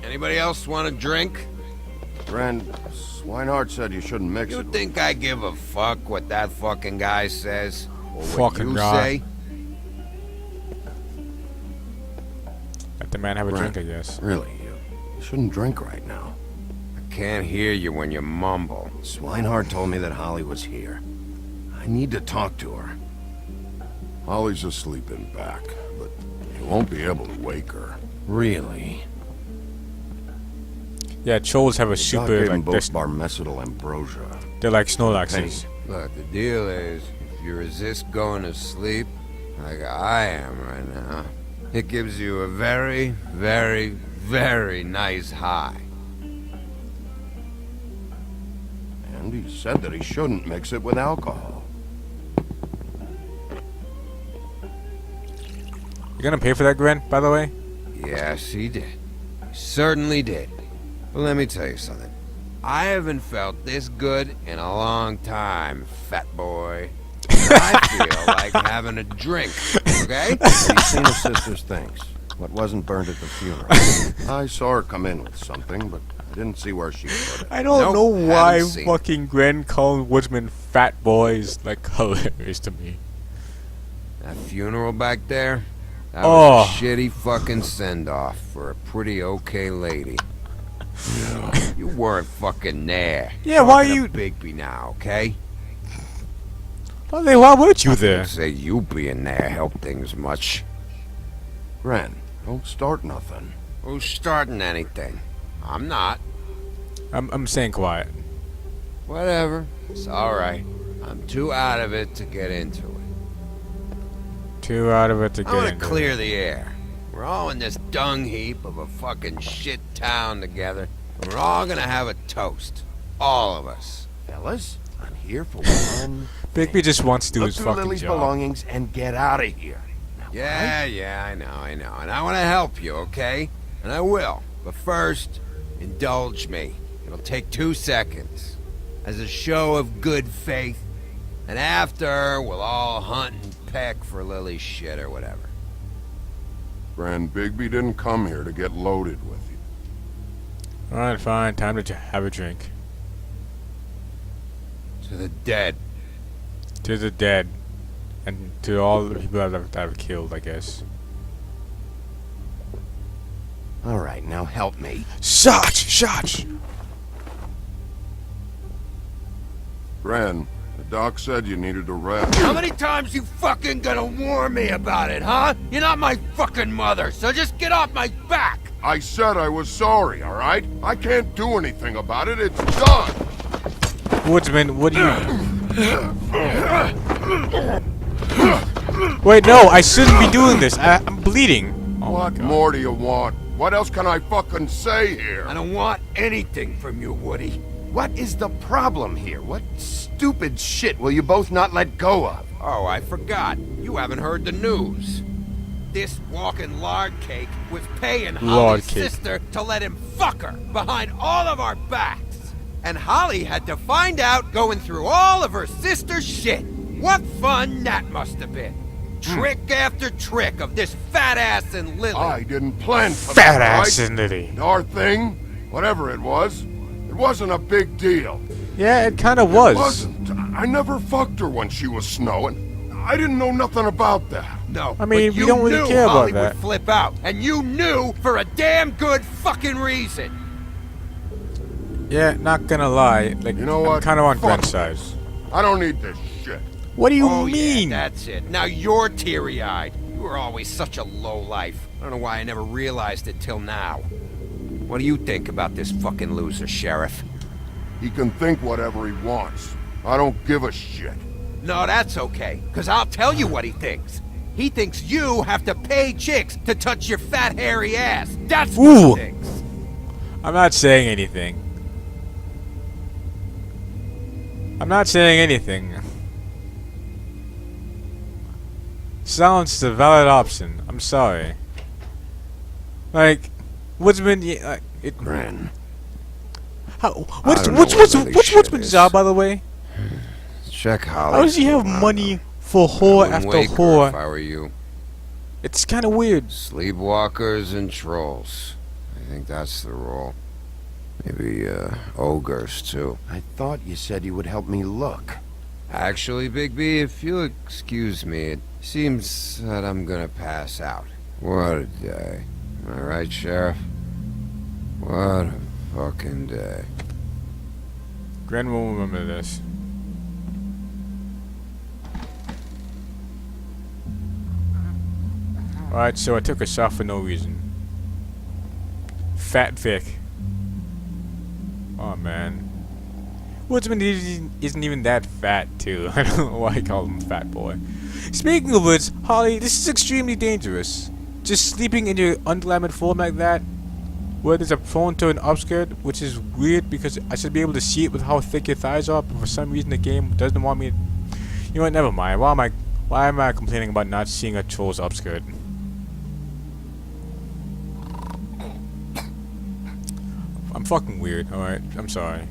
Anybody else want a drink? Ren, Swinehart said you shouldn't mix You it. think I give a fuck what that fucking guy says? Or what Fucking you guy. say? Let the man have a Brent, drink, I guess. Really, you shouldn't drink right now. I can't hear you when you mumble. Swinehart told me that Holly was here. I need to talk to her. Holly's asleep in back, but you won't be able to wake her. Really? Yeah, trolls have a Doc super, gave him like, both they're, Barmecidal ambrosia. they're like Snorlaxes. Look, the deal is, if you resist going to sleep, like I am right now, it gives you a very, very, very nice high. And And he said that he shouldn't mix it with alcohol. You gonna pay for that, Gwen, by the way? Yes, he did. He certainly did. But let me tell you something. I haven't felt this good in a long time, fat boy. I feel like having a drink, okay? Have you seen her sister's things? What wasn't burned at the funeral? I saw her come in with something, but I didn't see where she put it. I don't Nope, know why haven't seen it. fucking Gwen calling Woodsman fat boy is like hilarious to me. That funeral back there? That Oh. was a shitty fucking send-off for a pretty okay lady. You weren't fucking there. Yeah, why Talking you- to Bigby now, okay? Why weren't you there? Say you being there helped things much. Gren, don't start nothing. Who's starting anything? I'm not. I'm staying quiet. Whatever. It's alright. I'm too out of it to get into it. Too out of it to I get want into to it. clear the air. We're all in this dung heap of a fucking shit town together. And we're all gonna have a toast. All of us. Fellas, I'm here for one. Bigby just wants to do Look his through fucking Lily's job. belongings and get out of here. Yeah, I know. And I want to help you, okay? And I will. But first, indulge me. It'll take 2 seconds. As a show of good faith. And after, we'll all hunt and peck for Lily's shit or whatever. Grand Bigby didn't come here to get loaded with you. Alright, fine. Time to have a drink. To the dead. To the dead. And to all the people that I've killed, I guess. Alright, now help me. Shot! Gran, the doc said you needed a rest. How many times you fucking gonna warn me about it, huh? You're not my fucking mother, so just get off my back! I said I was sorry, alright? I can't do anything about it, it's done! Woodsman, what do you... Wait, no, I shouldn't be doing this. I'm bleeding. Oh What my God. more do you want? What else can I fucking say here? I don't want anything from you, Woody. What is the problem here? What stupid shit will you both not let go of? Oh, I forgot. You haven't heard the news. This walking lard cake was paying Lard Holly's cake. sister to let him fuck her behind all of our backs. And Holly had to find out going through all of her sister's shit. What fun that must have been. Trick after trick of this fat ass and Lily. I didn't plan for Fat that, ass right? and Lily. And our thing, whatever it wasn't a big deal. Yeah, it kind of was. It wasn't. I never fucked her when she was snowing. I didn't know nothing about that. No, I mean, but we you don't really knew care about Holly that. would flip out, and you knew for a damn good fucking reason. Yeah, not gonna lie. Like, You know what? I'm kind of on Fuck Gwen's side. this. I don't need this shit. What do you Oh, mean? yeah, that's it. Now you're teary-eyed. You were always such a lowlife. I don't know why I never realized it till now. What do you think about this fucking loser, Sheriff? He can think whatever he wants. I don't give a shit. No, that's okay, because I'll tell you what he thinks. He thinks you have to pay chicks to touch your fat, hairy ass. That's what Ooh. he thinks. I'm not saying anything. I'm not saying anything. Silence is a valid option. I'm sorry. Like, Woodsman, it. Gran. What's don't know what Lily's shit Woodsman's is. job, by the way? Check Holly. How does he have money for whore Wouldn't after wake her if whore? I were you. It's kind of weird. Sleepwalkers and trolls. I think that's the role. Maybe, ogres, too. I thought you said you would help me look. Actually, Bigby, if you'll excuse me, it seems that I'm gonna pass out. What a day. Am I right, Sheriff? What a fucking day. Gren will remember this. Alright, so I took a shot for no reason. Fat Vic. Oh man. Woodsman isn't even that fat, too. I don't know why I call him Fat Boy. Speaking of which, Holly, this is extremely dangerous. Just sleeping in your unglamoured form like that? where there's a prone to an upskirt, which is weird because I should be able to see it with how thick your thighs are, but for some reason the game doesn't want me to... You know what, never mind. Why am I complaining about not seeing a troll's upskirt? I'm fucking weird, alright? I'm sorry.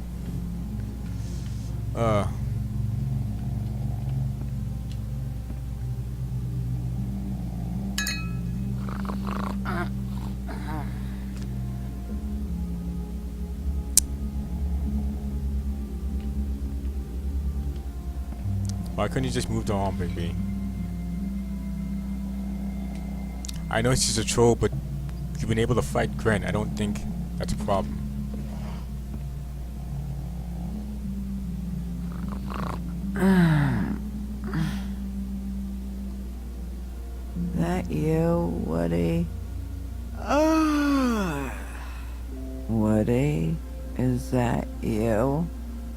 Why couldn't you just move the arm, baby? I know she's a troll, but you've been able to fight Gren. I don't think that's a problem. That you, Woody? Woody? Is that you?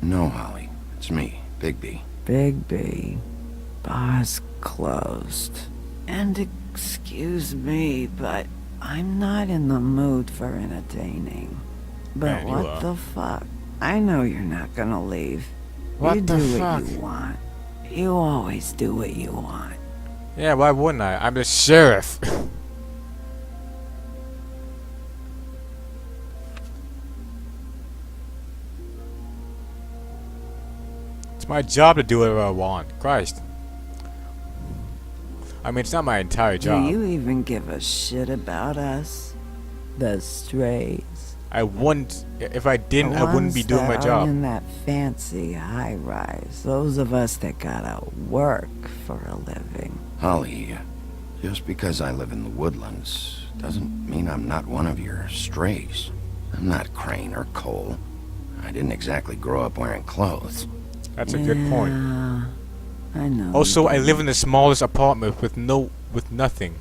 No, Holly. It's me, Bigby. Bigby. Bar's closed. And excuse me, but I'm not in the mood for entertaining. But Man, you what are. the fuck? I know you're not gonna leave. What you the do fuck? what you want. You always do what you want. Yeah, why wouldn't I? I'm the sheriff. It's my job to do whatever I want. Christ. I mean, it's not my entire job. Do you even give a shit about us? The strays. I wouldn't. If I didn't, The I wouldn't be ones doing my that job. aren't in that fancy high-rise. Those of us that gotta work for a living. Holly, just because I live in the woodlands doesn't mean I'm not one of your strays. I'm not Crane or Cole. I didn't exactly grow up wearing clothes. That's a good point. I know. Also, I live in the smallest apartment with nothing.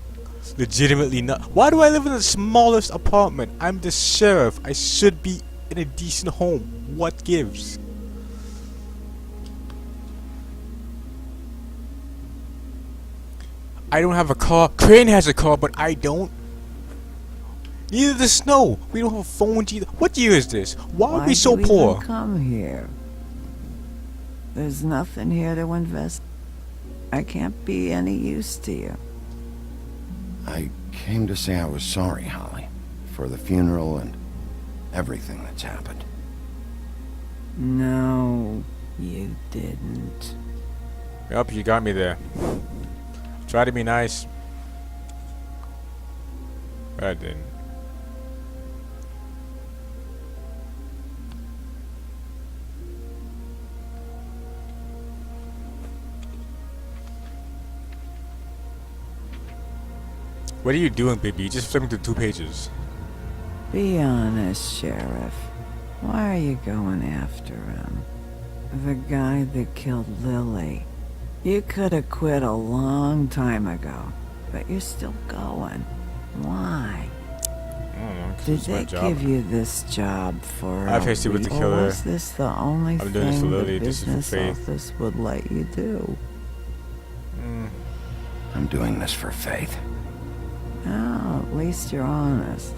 Legitimately not. Why do I live in the smallest apartment? I'm the sheriff. I should be in a decent home. What gives? I don't have a car. Crane has a car, but I don't. Neither does Snow. We don't have phones either. What year is this? Why are we so do you poor? even come here? There's nothing here to invest. I can't be any use to you. I came to say I was sorry, Holly, for the funeral and everything that's happened. No, you didn't. Yup, you got me there. Try to be nice. But I didn't. What are you doing, baby? You just flipping through 2 pages. Be honest, Sheriff. Why are you going after him? The guy that killed Lily. You could have quit a long time ago, but you're still going. Why? I don't know, 'cause Did it's my they job. give you this job for I've hasted with the or killer. was this the only I'm doing this for thing Lily, the this is for business Faith. office would let you do? I'm doing this for Faith. Oh, at least you're honest.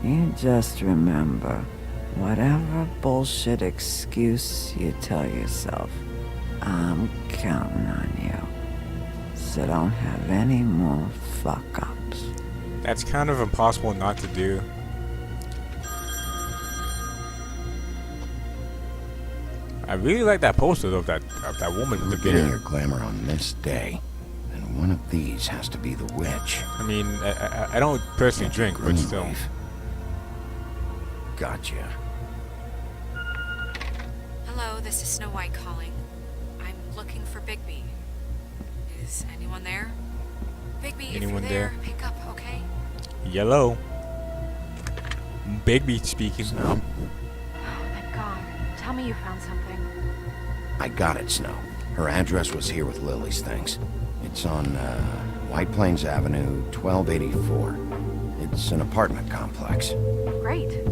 You just remember, whatever bullshit excuse you tell yourself, I'm counting on you. So don't have any more fuck-ups. That's kind of impossible not to do. I really like that poster of that woman with the Getting beard. your glamour on this day, and one of these has to be the witch. I mean, I don't personally drink, but still. Greenleaf. Gotcha. Hello, this is Snow White calling. I'm looking for Bigby. Is anyone there? Bigby, if you're Anyone there, there? pick up, okay? Yellow. Bigby speaking. Oh, thank God. Tell me you found something. I got it, Snow. Her address was here with Lily's things. It's on, White Plains Avenue, 1284. It's an apartment complex. Great.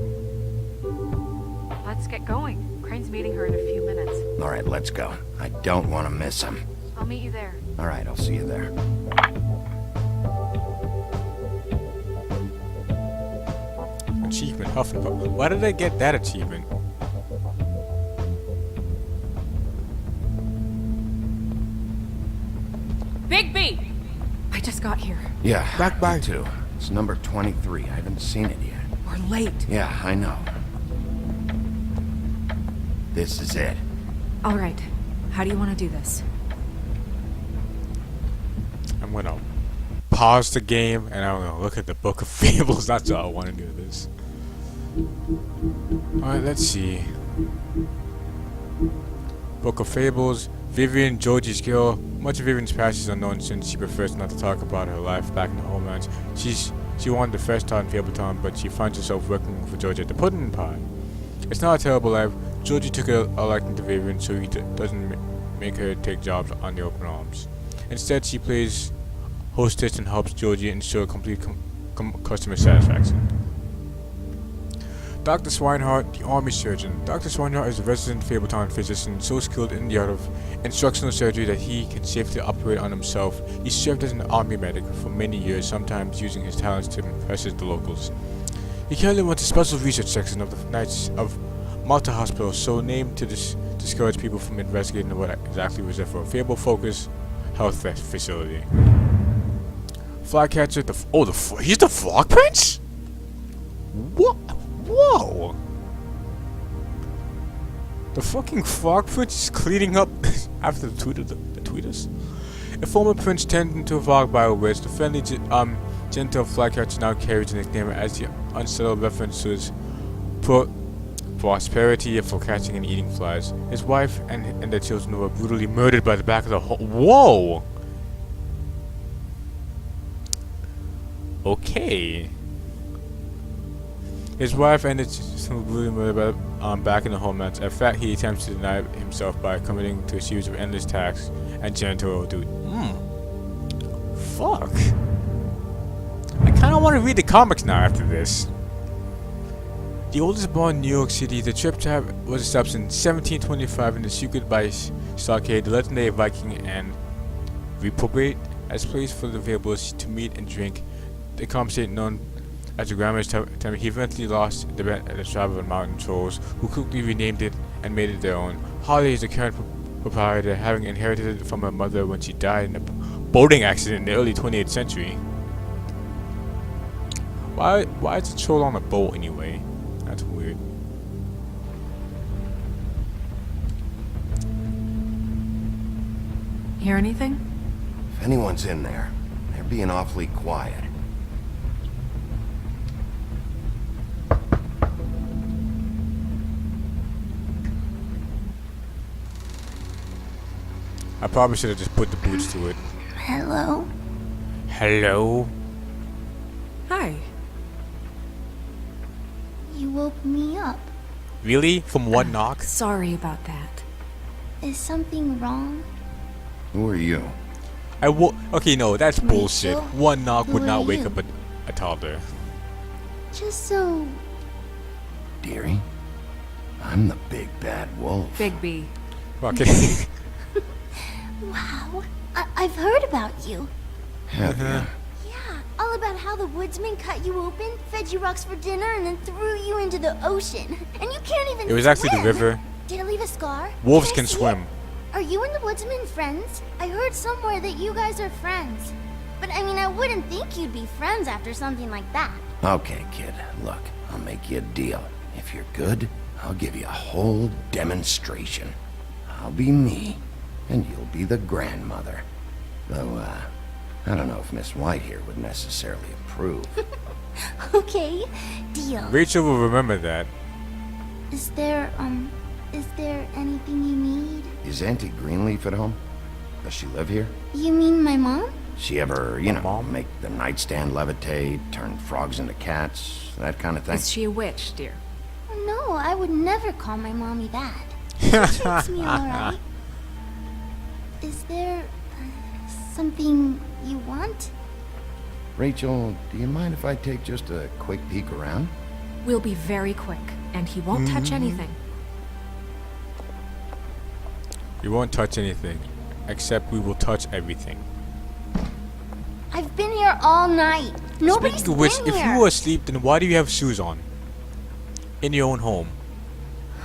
Let's get going. Crane's meeting her in a few minutes. All right, let's go. I don't want to miss him. I'll meet you there. All right, I'll see you there. Achievement Hufflepuff. Why did I get that achievement? Bigby! I just got here. Yeah, back by too. It's number 23. I haven't seen it yet. We're late. Yeah, I know. This is it. All right. How do you want to do this? I'm gonna pause the game and I'm gonna look at the Book of Fables. That's how I want to do this. Alright, let's see. Book of Fables. Vivian, Georgie's girl. Much of Vivian's past is unknown since she prefers not to talk about her life back in the homelands. She wanted the first start in Fabletown, but she finds herself working for Georgie at the Pudding Pie. It's not a terrible life. Georgie took a liking to Vivian, so he doesn't make her take jobs on the open arms. Instead, she plays hostess and helps Georgie ensure complete customer satisfaction. Dr. Swinehart, the army surgeon. Dr. Swinehart is a resident Fabletown physician, so skilled in the art of instructional surgery that he can safely operate on himself. He served as an army medic for many years, sometimes using his talents to impress the locals. He currently runs a special research section of the Knights of Malta Hospital, so named to discourage people from investigating what exactly was there for a Fable-focused health facility. Flycatcher, he's the Frog Prince? What? Whoa! The fucking Frog Prince is cleaning up after the tweeters. A former prince turned into a frog by a witch. The friendly, gentle Flycatcher now carries the nickname as the unsettled reference to his prosperity for catching and eating flies. His wife and their children were brutally murdered by the back of the Whoa! Okay. His wife and his children were brutally murdered back in the homelands. In fact, he attempts to deny himself by committing to a series of endless tasks and janitorial duty. Fuck. I kinda wanna read the comics now after this. The oldest born in New York City, the Triptych was established in 1725 in the secret by stockade, the legendary Viking and reprobate as a place for the Fables to meet and drink. The conversation known as the Grandma's Temple, he eventually lost the bet at the tribe of mountain trolls, who quickly renamed it and made it their own. Holly is the current proprietor, having inherited it from her mother when she died in a boating accident in the early 28th century. Why is a troll on a boat anyway? That's weird. Hear anything? If anyone's in there, they're being awfully quiet. I probably should have just put the boots to it. Hello? Hello? Hi. You woke me up. Really? From one knock? Sorry about that. Is something wrong? Who are you? Okay, no, that's bullshit. Rachel, One knock would who not are wake you? up a toddler. Just so... Dearie? I'm the big bad wolf. Bigby. Okay. Wow. I've heard about you. Have ya? Yeah, all about how the woodsman cut you open, fed you rocks for dinner, and then threw you into the ocean. And you can't even It was actually the swim. river. Did it leave a scar? Wolves I can see swim. it? Are you and the woodsman friends? I heard somewhere that you guys are friends. But I mean, I wouldn't think you'd be friends after something like that. Okay, kid. Look, I'll make you a deal. If you're good, I'll give you a whole demonstration. I'll be me, and you'll be the grandmother. Though, I don't know if Miss White here would necessarily approve. Okay, deal. Rachel will remember that. Is there anything you need? Is Auntie Greenleaf at home? Does she live here? You mean my mom? She ever, you know, make the nightstand levitate, turn frogs into cats, that kind of thing? Is she a witch, dear? No, I would never call my mommy that. She treats me alright. Is there something you want? Rachel, do you mind if I take just a quick peek around? We'll be very quick, and he won't touch anything. We won't touch anything, except we will touch everything. I've been here all night. Nobody's Speaking of which, been if here. you were asleep, then why do you have shoes on? in your own home.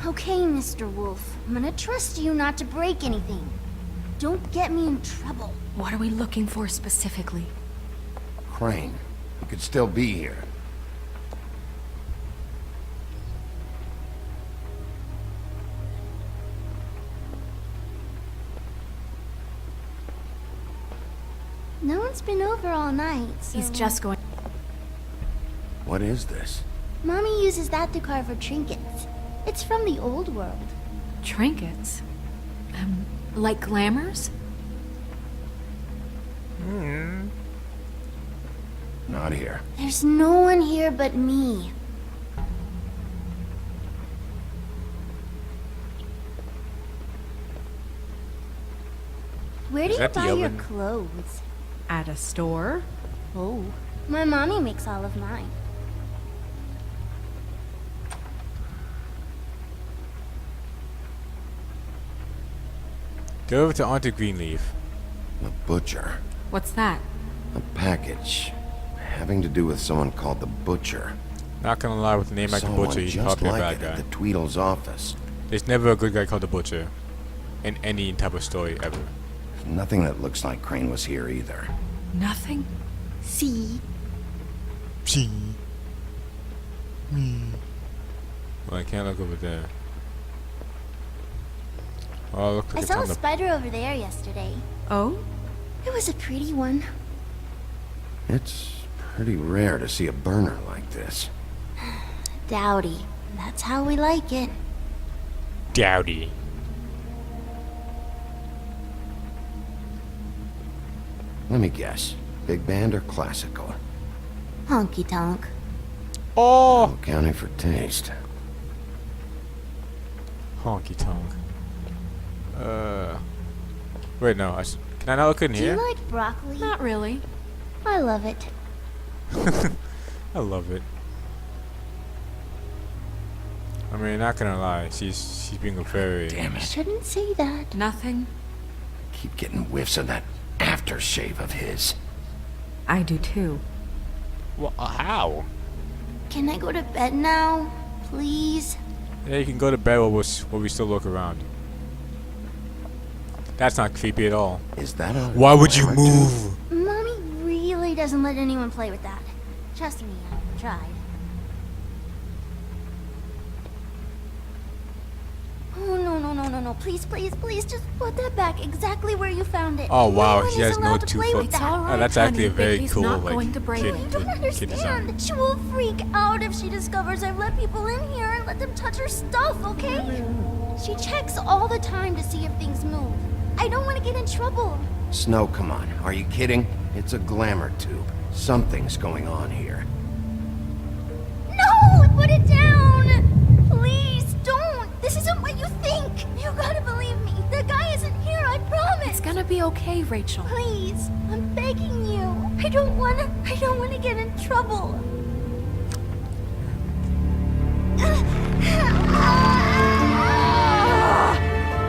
Okay, Mr. Wolf. I'm gonna trust you not to break anything. Don't get me in trouble. What are we looking for specifically? Crane, he could still be here. No one's been over all night, so... He's just going... What is this? Mommy uses that to carve her trinkets. It's from the old world. Trinkets? Like glamours? Not here. There's no one here but me. Where do Is you that the buy your oven? clothes? At a store? Oh, my mommy makes all of mine. Go over to Auntie Greenleaf. The butcher. What's that? A package. Having to do with someone called the Butcher. Not gonna lie, with a name like the Someone Butcher, he's just probably a like bad it guy. at the Tweedle's office. There's never a good guy called the Butcher. In any type of story ever. There's nothing that looks like Crane was here either. Nothing? See? Well, I can't look over there. Oh, look I like it's saw on a the... spider over there yesterday. Oh? It was a pretty one. It's pretty rare to see a burner like this. Dowdy. That's how we like it. Dowdy. Let me guess. Big band or classical? Honky tonk. Oh! Accounting for taste. Honky tonk. Wait, no. Can I not look in Do here? you like broccoli? Not really. I love it. I love it. I mean, not gonna lie, she's being a very... Damn it. Shouldn't say that. Nothing? Keep getting whiffs of that aftershave of his. I do too. Well, how? Can I go to bed now? Please? Yeah, you can go to bed while we still look around. That's not creepy at all. Is that a... Why would you glamour move? Mommy really doesn't let anyone play with that. Trust me, I've tried. Oh, no. Please, just put that back exactly where you found it. Oh wow, No one she is has no allowed to 2 play foot. with that. Oh, that's actually a very Vicky's cool, not like, going to break kid, it. I don't kid design. understand. She will freak out if she discovers I've let people in here and let them touch her stuff, okay? She checks all the time to see if things move. I don't want to get in trouble. Snow, come on. Are you kidding? It's a glamour tube. Something's going on here. No! Put it down! Please, don't! This isn't what you think! You gotta believe me. The guy isn't here, I promise! It's gonna be okay, Rachel. Please, I'm begging you. I don't wanna get in trouble.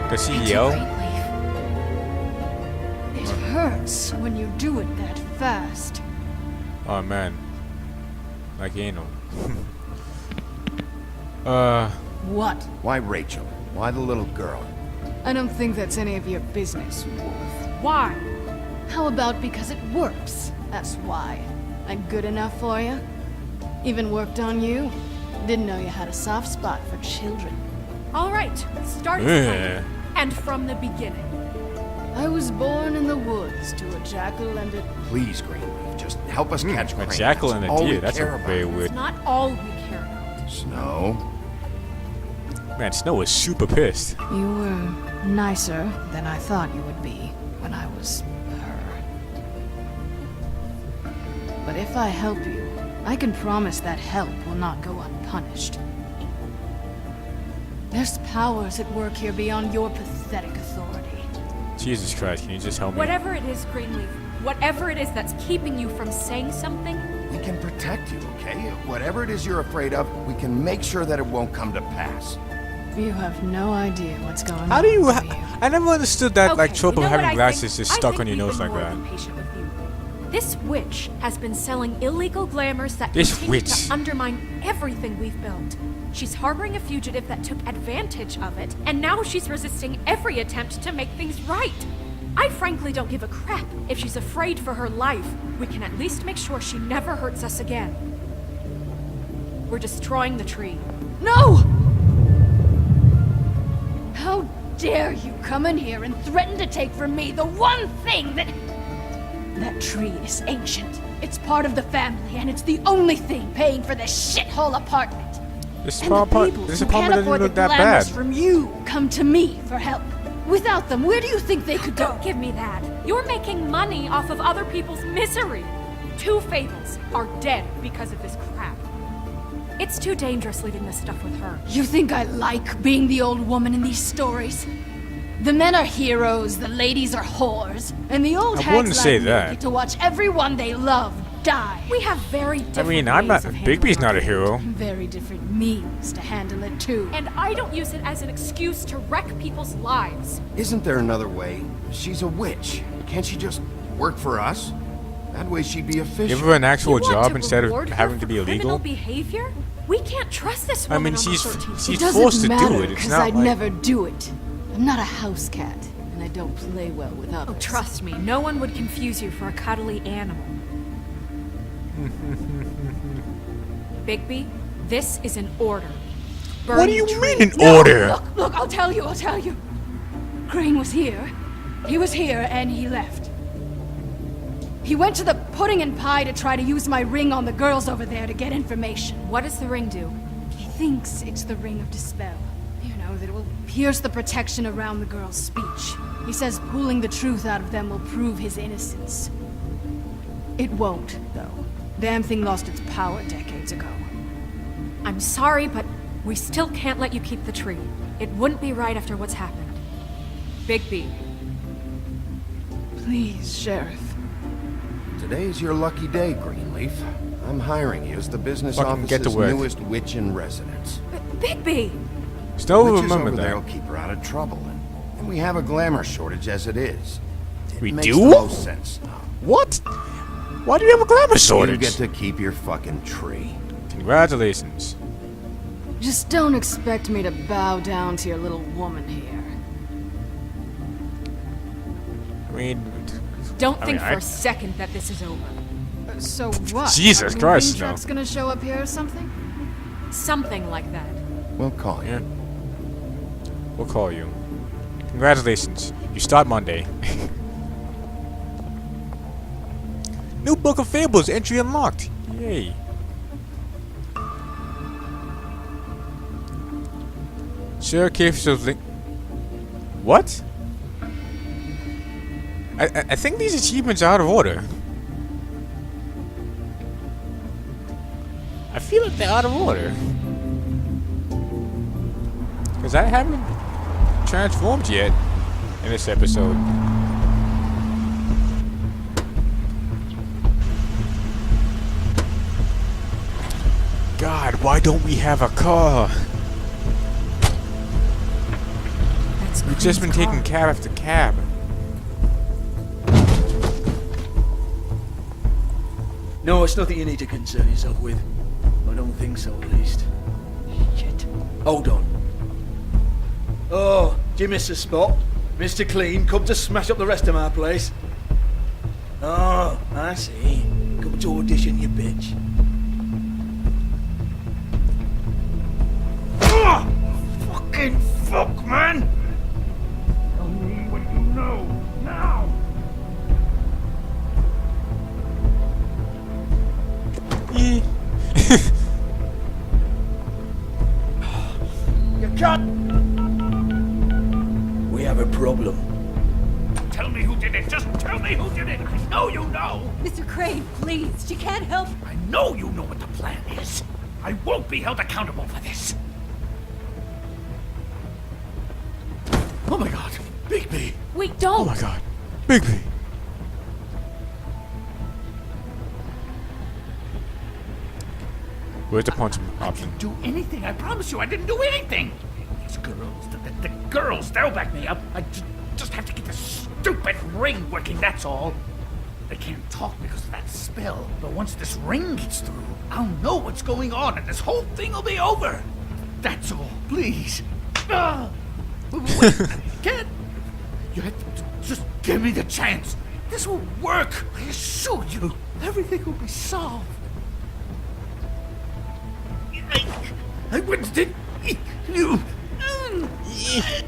Does he yell? It hurts when you do it that fast. Oh man. Like anal. What? Why Rachel? Why the little girl? I don't think that's any of your business, Wolf. Why? How about because it works? That's why. I'm good enough for you? Even worked on you? Didn't know you had a soft spot for children. All right, start Yeah. from and from the beginning. I was born in the woods to a jackal and a... Please, Greenleaf, just help us catch Crane. A jackal and a all we deer. That's care a very about. weird. It's not all we care about. Snow? Man, Snow is super pissed. You were nicer than I thought you would be when I was her. But if I help you, I can promise that help will not go unpunished. There's powers at work here beyond your pathetic authority. Jesus Christ, can you just help me? Whatever it is, Greenleaf, whatever it is that's keeping you from saying something, We can protect you, okay? Whatever it is you're afraid of, we can make sure that it won't come to pass. You have no idea what's going on. How do you? with I never understood that like Okay, trope you of know what having I glasses think? just I stuck think on your we've nose been like more that. patient with you. This witch has been selling illegal glamours that This continue witch. to undermine everything we've built. She's harboring a fugitive that took advantage of it, and now she's resisting every attempt to make things right. I frankly don't give a crap if she's afraid for her life. We can at least make sure she never hurts us again. We're destroying the tree. No! How dare you come in here and threaten to take from me the one thing that... That tree is ancient. It's part of the family, and it's the only thing paying for this shithole apartment. This And the apartment people this who apartment can't doesn't afford look the that glamours bad. from you come to me for help. Without them, where do you think they could go? Don't give me that. You're making money off of other people's misery. 2 Fables are dead because of this crap. It's too dangerous leaving this stuff with her. You think I like being the old woman in these stories? The men are heroes, the ladies are whores, and the old I hags wouldn't say like me that. get to watch everyone they love die. We have very different I mean, I'm not. ways of handling Bigby's not a our hero. Very different means to handle it too. And I don't use it as an excuse to wreck people's lives. Isn't there another way? She's a witch. Can't she just work for us? That way she'd be official. Give her an actual You want job to instead of reward her having to for be criminal illegal. behavior? We can't trust this I woman mean, on she's the 13th. she's It doesn't forced to matter, do it. It's 'cause not I'd like never do it. I'm not a house cat, and I don't play well with others. Oh, trust me, no one would confuse you for a cuddly animal. Bigby, this is an order. Burn What do the you tree. mean an No, order? Look, I'll tell you. Crane was here. He was here, and he left. He went to the pudding and pie to try to use my ring on the girls over there to get information. What does the ring do? He thinks it's the Ring of Dispel. You know, that it will pierce the protection around the girls' speech. He says pulling the truth out of them will prove his innocence. It won't, though. Damn thing lost its power decades ago. I'm sorry, but we still can't let you keep the tree. It wouldn't be right after what's happened. Bigby. Please, Sheriff. Today's your lucky day, Greenleaf. I'm hiring you as the business Fucking get to office's work. newest witch in residence. Bigby! Still Witches remember over that. there will keep her out of trouble, and we have a glamour shortage as it is. We Makes do? the most sense now. What? Why do you have a glamour You shortage? get to keep your fucking tree. Congratulations. Just don't expect me to bow down to your little woman here. I mean, Don't I think mean, for I- a second that this is over. So what? Jesus Are Christ, moving trucks no. gonna show up here or something? Something like that. We'll call you. Yeah. We'll call you. Congratulations. You start Monday. New Book of Fables entry unlocked. Yay. Share caves of link. What? I think these achievements are out of order. I feel like they're out of order. Because I haven't transformed yet in this episode. God, why don't we have a car? We've just been taking cab after cab. No, it's nothing you need to concern yourself with. I don't think so, at least. Shit. Hold on. Oh, do you miss a spot? Mr. Clean, come to smash up the rest of my place. Oh, I see. Come to audition, you bitch. Oh, fucking fuck, man! Tell me what you know, now! You can't. We have a problem. Tell me who did it. Just tell me who did it. I know you know. Mr. Crane, please, she can't help. I know you know what the plan is. I won't be held accountable for this. Oh my god, Bigby! Wait, don't! Oh my god. Bigby! Where's the punch option? Do anything. I promise you, I didn't do anything. These girls, the girls, they'll back me up. I just have to get this stupid ring working, that's all. They can't talk because of that spell. But once this ring gets through, I'll know what's going on and this whole thing will be over. That's all, please. Wait, can't. You have to just give me the chance. This will work. I assure you. Everything will be solved. I wouldn't did you.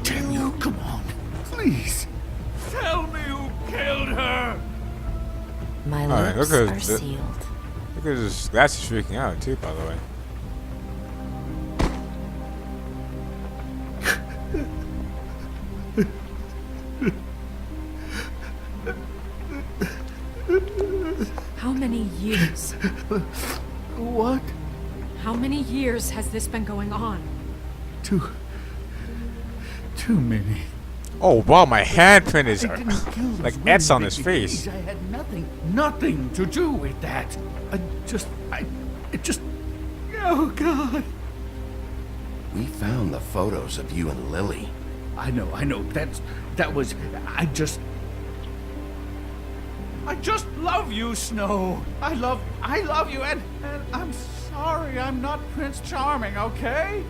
Tell you, come on, please. Tell me who killed her. My Alright, lips look at are sealed. Look at his glasses freaking out too, by the way. How many years? What? How many years has this been going on? Too many. Oh wow, my handprint is I didn't kill those like women, Ed's on his Vicky, face. please. I had nothing to do with that. It just, oh God. We found the photos of you and Lily. I know, that was, I just love you, Snow. I love you, and I'm sorry I'm not Prince Charming, okay?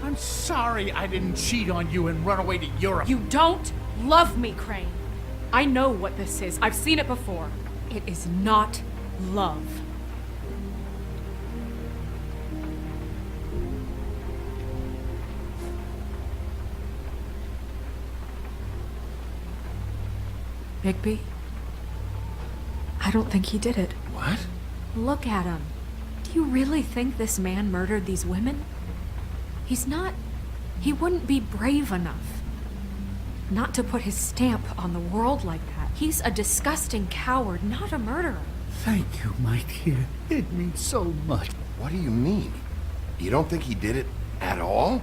I'm sorry I didn't cheat on you and run away to Europe. You don't love me, Crane. I know what this is. I've seen it before. It is not love. Bigby? I don't think he did it. What? Look at him. Do you really think this man murdered these women? He's not... He wouldn't be brave enough. Not to put his stamp on the world like that. He's a disgusting coward, not a murderer. Thank you, my dear. It means so much. What do you mean? You don't think he did it at all?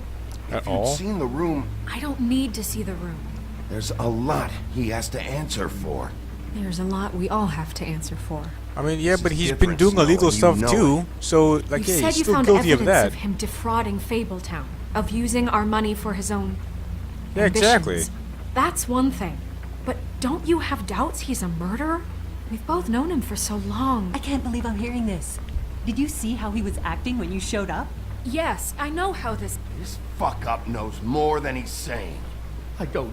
At If all? you'd seen the room, I don't need to see the room. there's a lot he has to answer for. There's a lot we all have to answer for. I mean, yeah, This but is he's been different, doing Snow, illegal and you stuff know too. it. So, like, You yeah, said he's you still found guilty of evidence that. of him defrauding Fabletown, of using our money for his own Yeah, exactly. ambitions. That's one thing. But don't you have doubts he's a murderer? We've both known him for so long. I can't believe I'm hearing this. Did you see how he was acting when you showed up? Yes, I know how this... This fuck-up knows more than he's saying. I don't.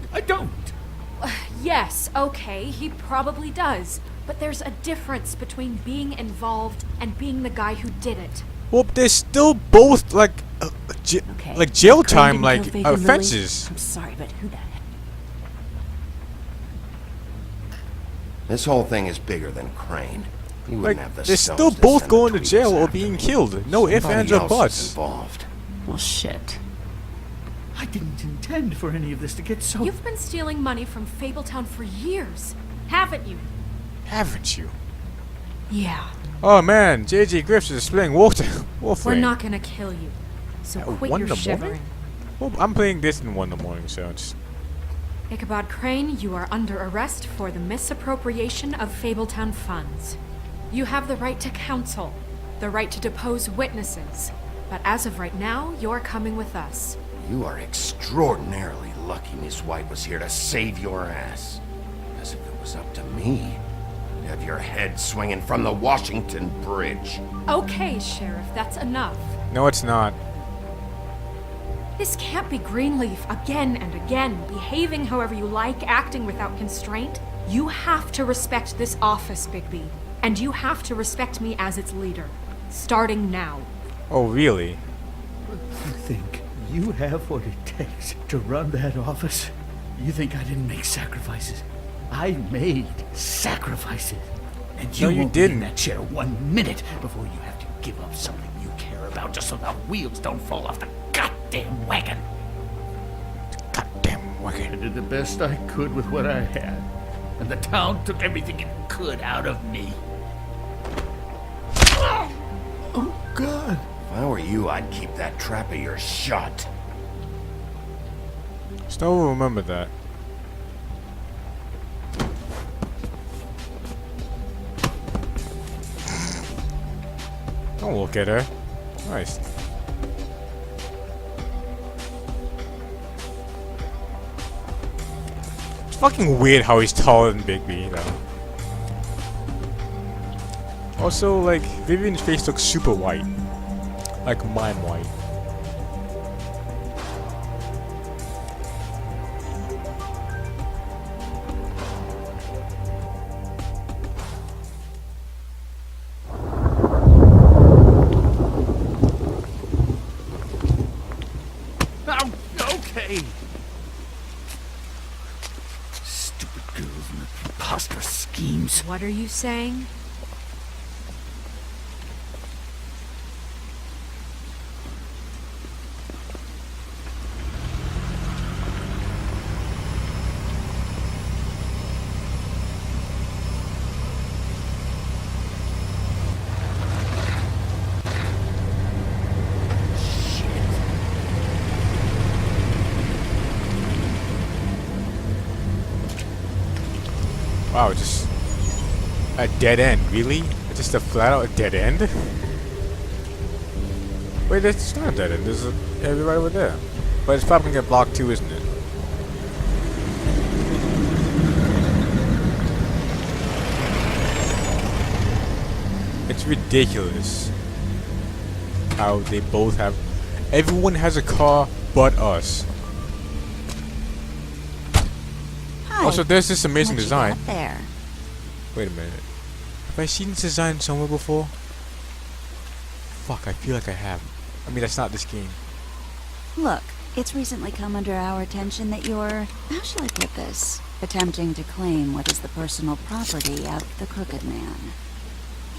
Yes, okay, he probably does. But there's a difference between being involved and being the guy who did it. Well, they're still both like, like jail Crane time, didn't like kill Faith and Lily? offenses. I'm sorry, but who the heck? This whole thing is bigger than Crane. He wouldn't Like, have the they're stones still to both send going the to jail Tweedles or after being me. killed. No ifs, Somebody ands, or else is buts. involved. Well, shit. I didn't intend for any of this to get so... You've been stealing money from Fabletown for years, haven't you? Haven't you? Yeah. Oh man, J.J. Griffiths is playing Wolf We're Rain. not gonna kill you. So At quit 1 your in the morning? shivering. Well, I'm playing this in 1 in the morning, so it's... Ichabod Crane, you are under arrest for the misappropriation of Fabletown funds. You have the right to counsel, the right to depose witnesses, but as of right now, you're coming with us. You are extraordinarily lucky Miss White was here to save your ass. As if it was up to me, you'd have your head swinging from the Washington Bridge. Okay, Sheriff, that's enough. No, it's not. This can't be Greenleaf again and again, behaving however you like, acting without constraint. You have to respect this office, Bigby. And you have to respect me as its leader. Starting now. Oh, really? You think you have what it takes to run that office? You think I didn't make sacrifices? I made sacrifices. And you No, you won't be in didn't. that chair 1 minute before you have to give up something you care about just so the wheels don't fall off the goddamn wagon. Goddamn wagon. I did the best I could with what I had. And the town took everything it could out of me. Oh, God. If I were you, I'd keep that trap of yours shut. Snow will remember that. Don't look at her. Nice. It's fucking weird how he's taller than Bigby, though. Also, like, Vivian's face looks super white. Like mime white. Oh, okay. Stupid girls and their preposterous schemes. What are you saying? Wow, just a dead end, really? Just a flat out dead end? Wait, that's not a dead end. There's a area right over there. But it's probably gonna get blocked too, isn't it? It's ridiculous how they both have. Everyone has a car but us. Also, there's this amazing design. There. Wait a minute. Have I seen this design somewhere before? Fuck, I feel like I have. I mean, that's not this game. Look, it's recently come under our attention that you're, how shall I put this, attempting to claim what is the personal property of the Crooked Man.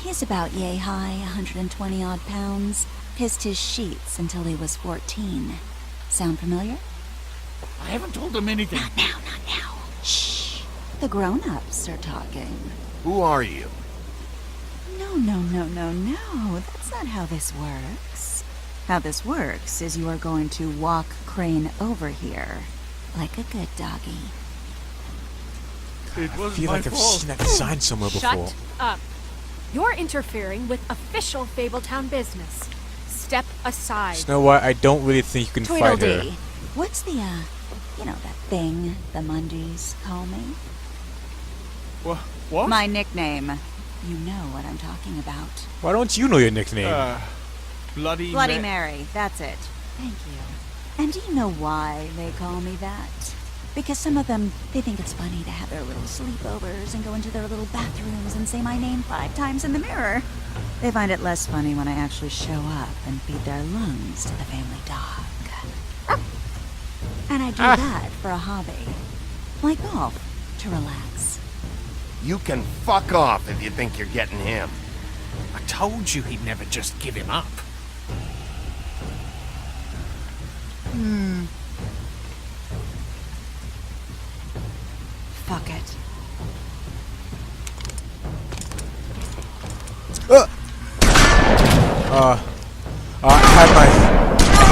He's about yay high, 120 odd pounds, pissed his sheets until he was 14. Sound familiar? I haven't told him anything. Not now. Shh. The grown-ups are talking. Who are you? No. That's not how this works. How this works is you are going to walk Crane over here. Like a good doggy. It I was feel my like I've fault. seen that design somewhere before. Shut up. You're interfering with official Fabletown business. Step aside. Snow White, I don't really think you can fight her. Tweedledee. What's the, that thing the Mundies call me? What? My nickname. You know what I'm talking about. Why don't you know your nickname? Bloody Mary, that's it. Thank you. And do you know why they call me that? Because some of them, they think it's funny to have their little sleepovers and go into their little bathrooms and say my name 5 times in the mirror. They find it less funny when I actually show up and feed their lungs to the family dog. And I do that for a hobby. Like golf, to relax. You can fuck off if you think you're getting him. I told you he'd never just give him up. Fuck it. I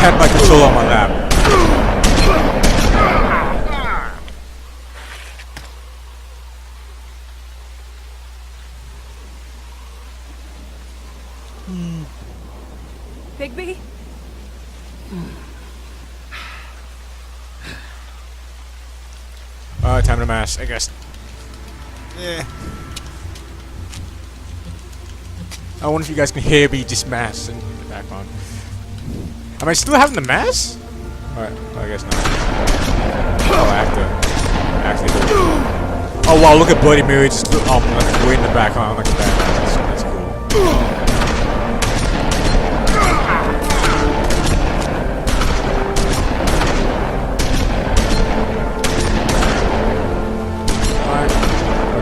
had my controller on my lap. Bigby? Time to mass, I guess. I wonder if you guys can hear me just mass in the background. Am I still having the mass? Alright, I guess not. Oh, I have to actually do it. Oh wow, look at Bloody Mary just like way in the background, like that. That's cool.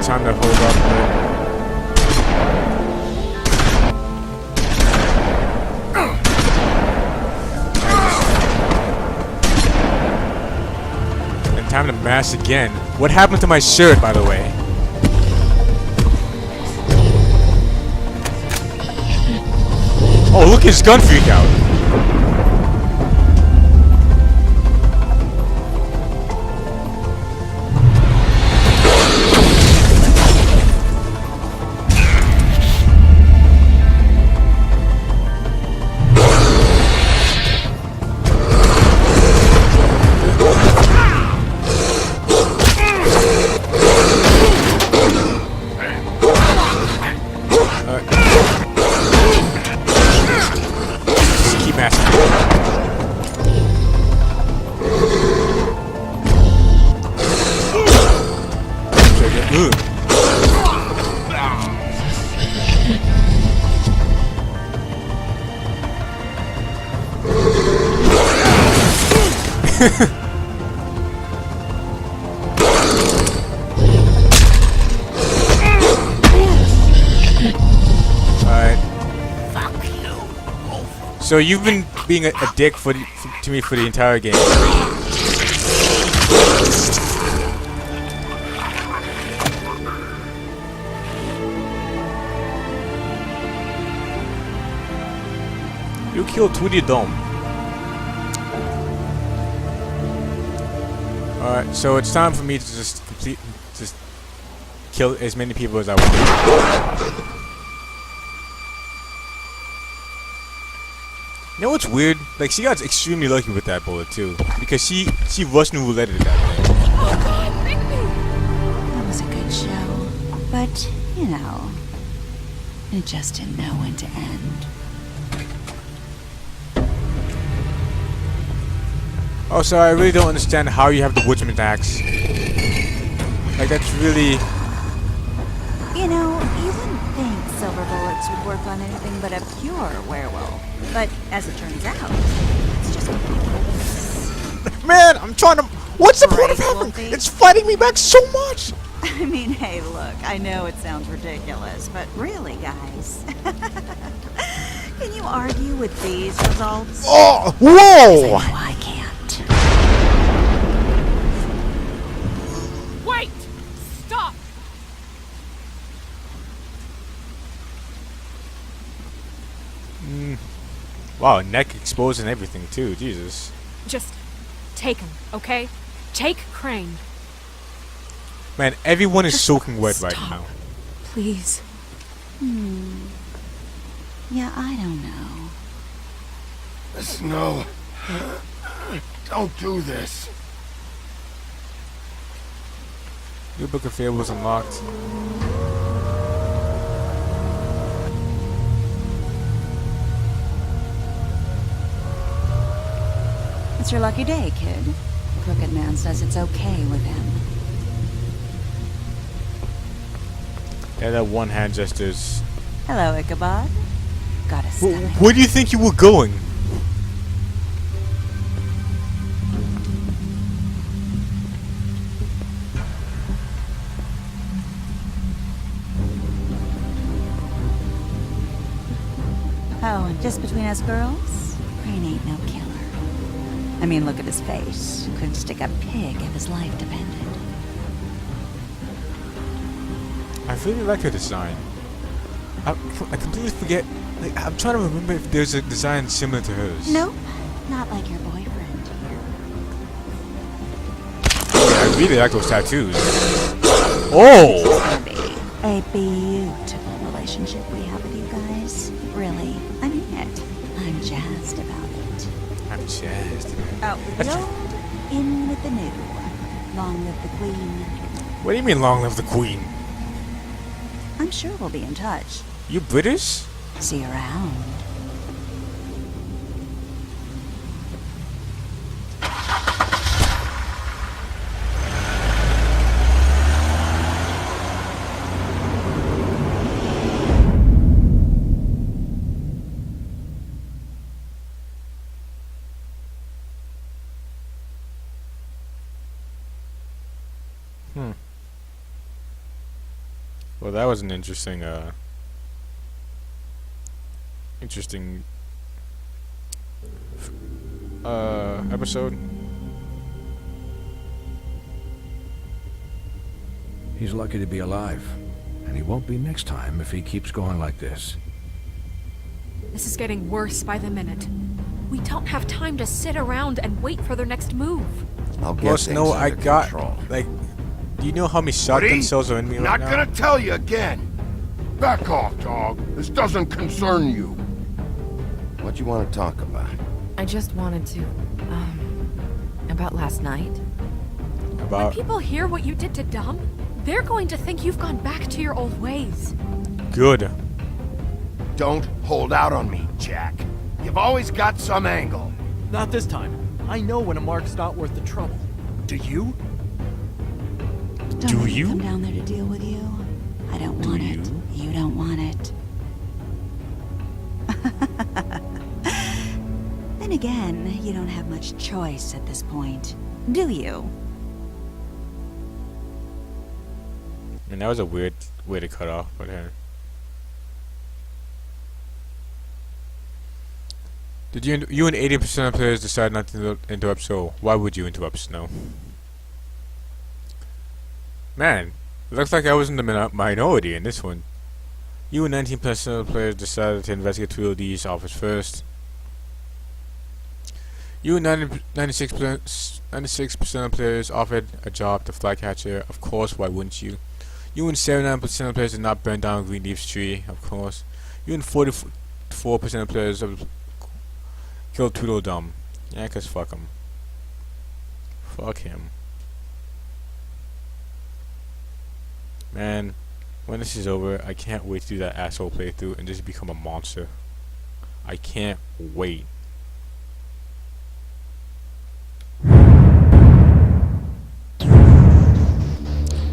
Time to hold up a bit. And time to mass again. What happened to my shirt, by the way? Oh, look, his gun freak out. Keymaster. Alright. So you've been being a dick to me for the entire game. You killed Tweety Dome. Alright, so it's time for me to just kill as many people as I want. You know what's weird? Like, she got extremely lucky with that bullet too, because she Russian rouletted that thing. That was a good show. But, you know, it just didn't know when to end. Also, I really don't understand how you have the woodsman's axe. Like, that's really... You know, you wouldn't think silver bullets would work on anything but a pure werewolf. But as it turns out, it's just... Man, I'm trying to... What's the point of having... It's fighting me back so much! I mean, hey, look, I know it sounds ridiculous, but really, guys... Can you argue with these results? Oh, whoa! I can't. Wait! Stop! Wow, neck exposed and everything too, Jesus. Just take him, okay? Take Crane. Man, everyone is Just soaking wet right stop. now. Please. Yeah, I don't know. No. Don't do this. Your Book of Fables unlocked. It's your lucky day, kid. Crooked Man says it's okay with him. Yeah, that one hand gestures. Hello, Ichabod. Got a stomach. Where do you think you were going? Oh, and just between us girls, Crane ain't no killer. I mean, look at his face. Couldn't stick a pig if his life depended. I really like her design. I completely forget. Like, I'm trying to remember if there's a design similar to hers. Nope, not like your boyfriend here. Yeah, I really like those tattoos. Oh! It's gonna be a beautiful relationship we have with you guys. Really, I mean it. I'm jazzed about it. I'm jazzed. Out with the old, in with the new. Long live the Queen. What do you mean, long live the Queen? I'm sure we'll be in touch. You British? See you around. Well, that was an interesting, episode. He's lucky to be alive, and he won't be next time if he keeps going like this. This is getting worse by the minute. We don't have time to sit around and wait for their next move. I'll get Plus, things no, I under got control. like. Do you know how many shotgun cells are in me right Not now? gonna tell you again. Back off, dog. This doesn't concern you. What you want to talk about? I just wanted to, about last night. About People hear what you did to Dom, they're going to think you've gone back to your old ways. good. Don't hold out on me, Jack. You You've always got some angle. Not this time. I know when a mark's not worth the trouble. Do you? Don't let me come down there to deal with you. I don't want it. You don't want it. Then again, you don't have much choice at this point, do you? And that was a weird way to cut off, but hey. Did you and 80% of players decide not to interrupt, so why would you interrupt Snow? Man, it looks like I was in the minority in this one. You and 19% of players decided to investigate Tweedledee's office first. You and 96% of players offered a job to Flycatcher. Of course, why wouldn't you? You and 79% of players did not burn down Greenleaf's tree. Of course. You and 44% of players killed Tweedledum. Yeah, 'cause fuck him. Fuck him. Man, when this is over, I can't wait to do that asshole playthrough and just become a monster. I can't wait.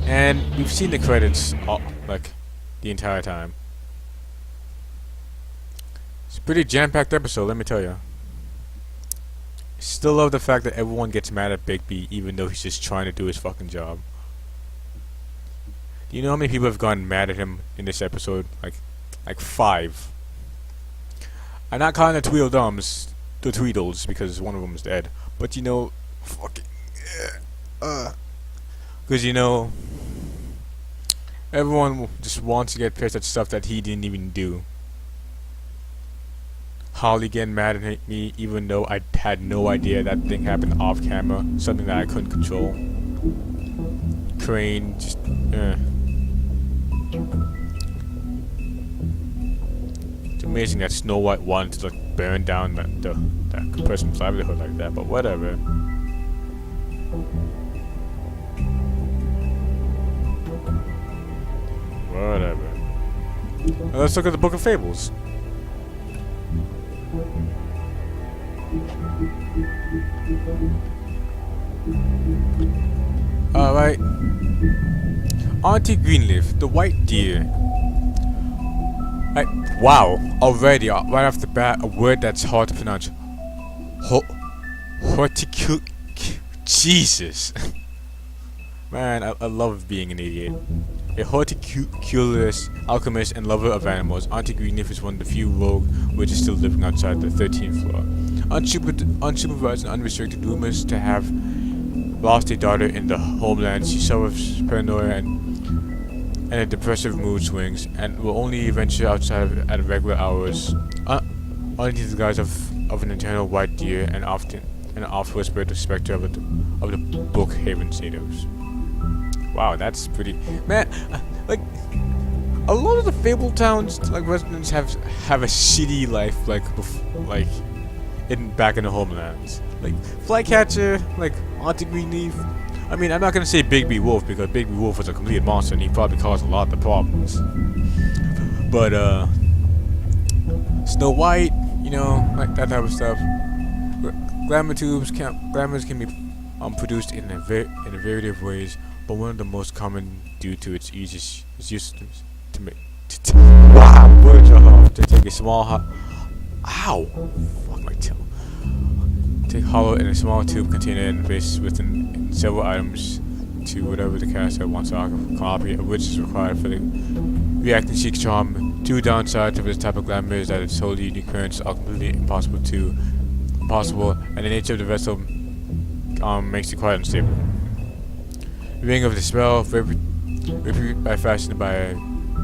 And we've seen the credits all, like the entire time. It's a pretty jam-packed episode, let me tell you. Still love the fact that everyone gets mad at Bigby even though he's just trying to do his fucking job. Do you know how many people have gone mad at him in this episode? Like 5. I'm not calling the Tweedledums the Tweedles because one of them is dead. But you know, fucking because you know, everyone just wants to get pissed at stuff that he didn't even do. Holly getting mad at me even though I had no idea that thing happened off camera, something that I couldn't control. Crane just It's amazing that Snow White wanted to like burn down that person's livelihood like that, but whatever. Whatever. Now let's look at the Book of Fables. Alright. Auntie Greenleaf, the white deer. Wow, already, right off the bat, a word that's hard to pronounce. Jesus. Man, I love being an idiot. A horticulturist, alchemist, and lover of animals, Auntie Greenleaf is one of the few rogue witches still living outside the 13th floor. Unsupervised and unrestricted rumors to have lost a daughter in the homeland. She suffers paranoia and a depressive mood swings, and will only venture outside at regular hours, under the guise of an eternal white deer, and oft whispered the specter of the Brookhaven natives. Wow, that's pretty. Man, like a lot of the Fable towns, like residents have a shitty life, like back in the homelands. Like Flycatcher, like Auntie Greenleaf. I mean, I'm not gonna say Bigby Wolf because Bigby Wolf was a complete monster and he probably caused a lot of the problems. But Snow White, you know, like that type of stuff. Glamours can be produced in a variety of ways, but one of the most common due to its use to make. Wow, words are hard to take a small ow, fuck my tail. Take hollow in a small tube container and place within several items to whatever the caster wants to copy, which is required for the reacting chic charm. Two downsides of this type of glamour is that its wholly unique appearance is ultimately impossible, and the nature of the vessel makes it quite unstable. Ring of the Spell, repeated by fashion by a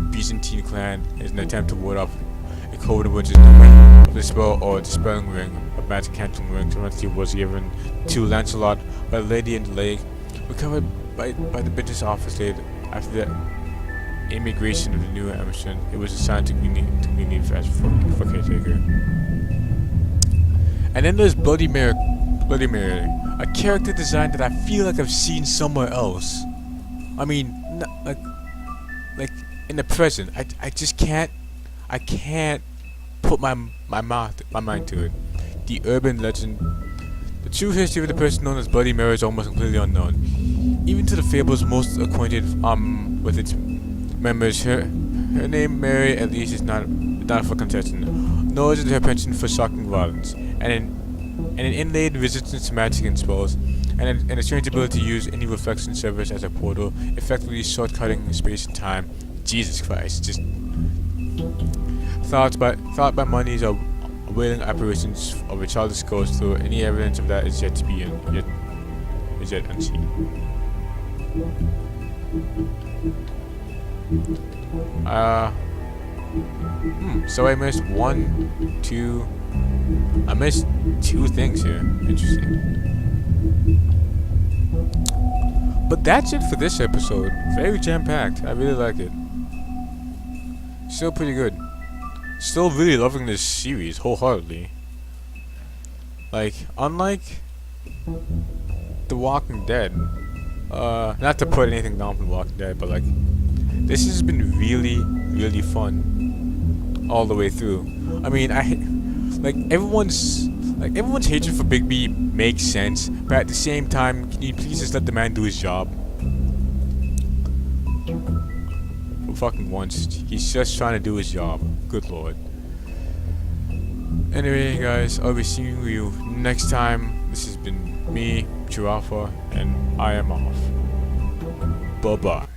Byzantine clan, is an attempt to ward off a code which is of the spell or dispelling ring. A magic canceling ring eventually was given to Lancelot by the Lady in the Lake, recovered by the British office later after the immigration of the new Emerson. It was assigned to Greenleaf as for caretaker. And then there's Bloody Mary, a character design that I feel like I've seen somewhere else. I mean, like in the present, I just can't put my mind to it. The urban legend. The true history of the person known as Bloody Mary is almost completely unknown. Even to the fables most acquainted with its members, her name Mary at least is not for contestant, nor is it her penchant for shocking violence, and an inlaid resistance to magic and spells, and a strange ability to use any reflection surface as a portal, effectively shortcutting space and time. Jesus Christ, just thought by monies of wailing apparitions of a childish ghost, though any evidence of that is yet to be yet unseen. So I missed two things here. Interesting. But that's it for this episode. Very jam-packed. I really like it. Still pretty good. Still really loving this series wholeheartedly. Like, unlike The Walking Dead, not to put anything down from The Walking Dead, but like, this has been really, really fun all the way through. I mean, everyone's hatred for Bigby makes sense, but at the same time, can you please just let the man do his job? For fucking once, he's just trying to do his job. Good lord. Anyway, guys, I'll be seeing you next time. This has been me, Giraffa, and I am off. Bye-bye.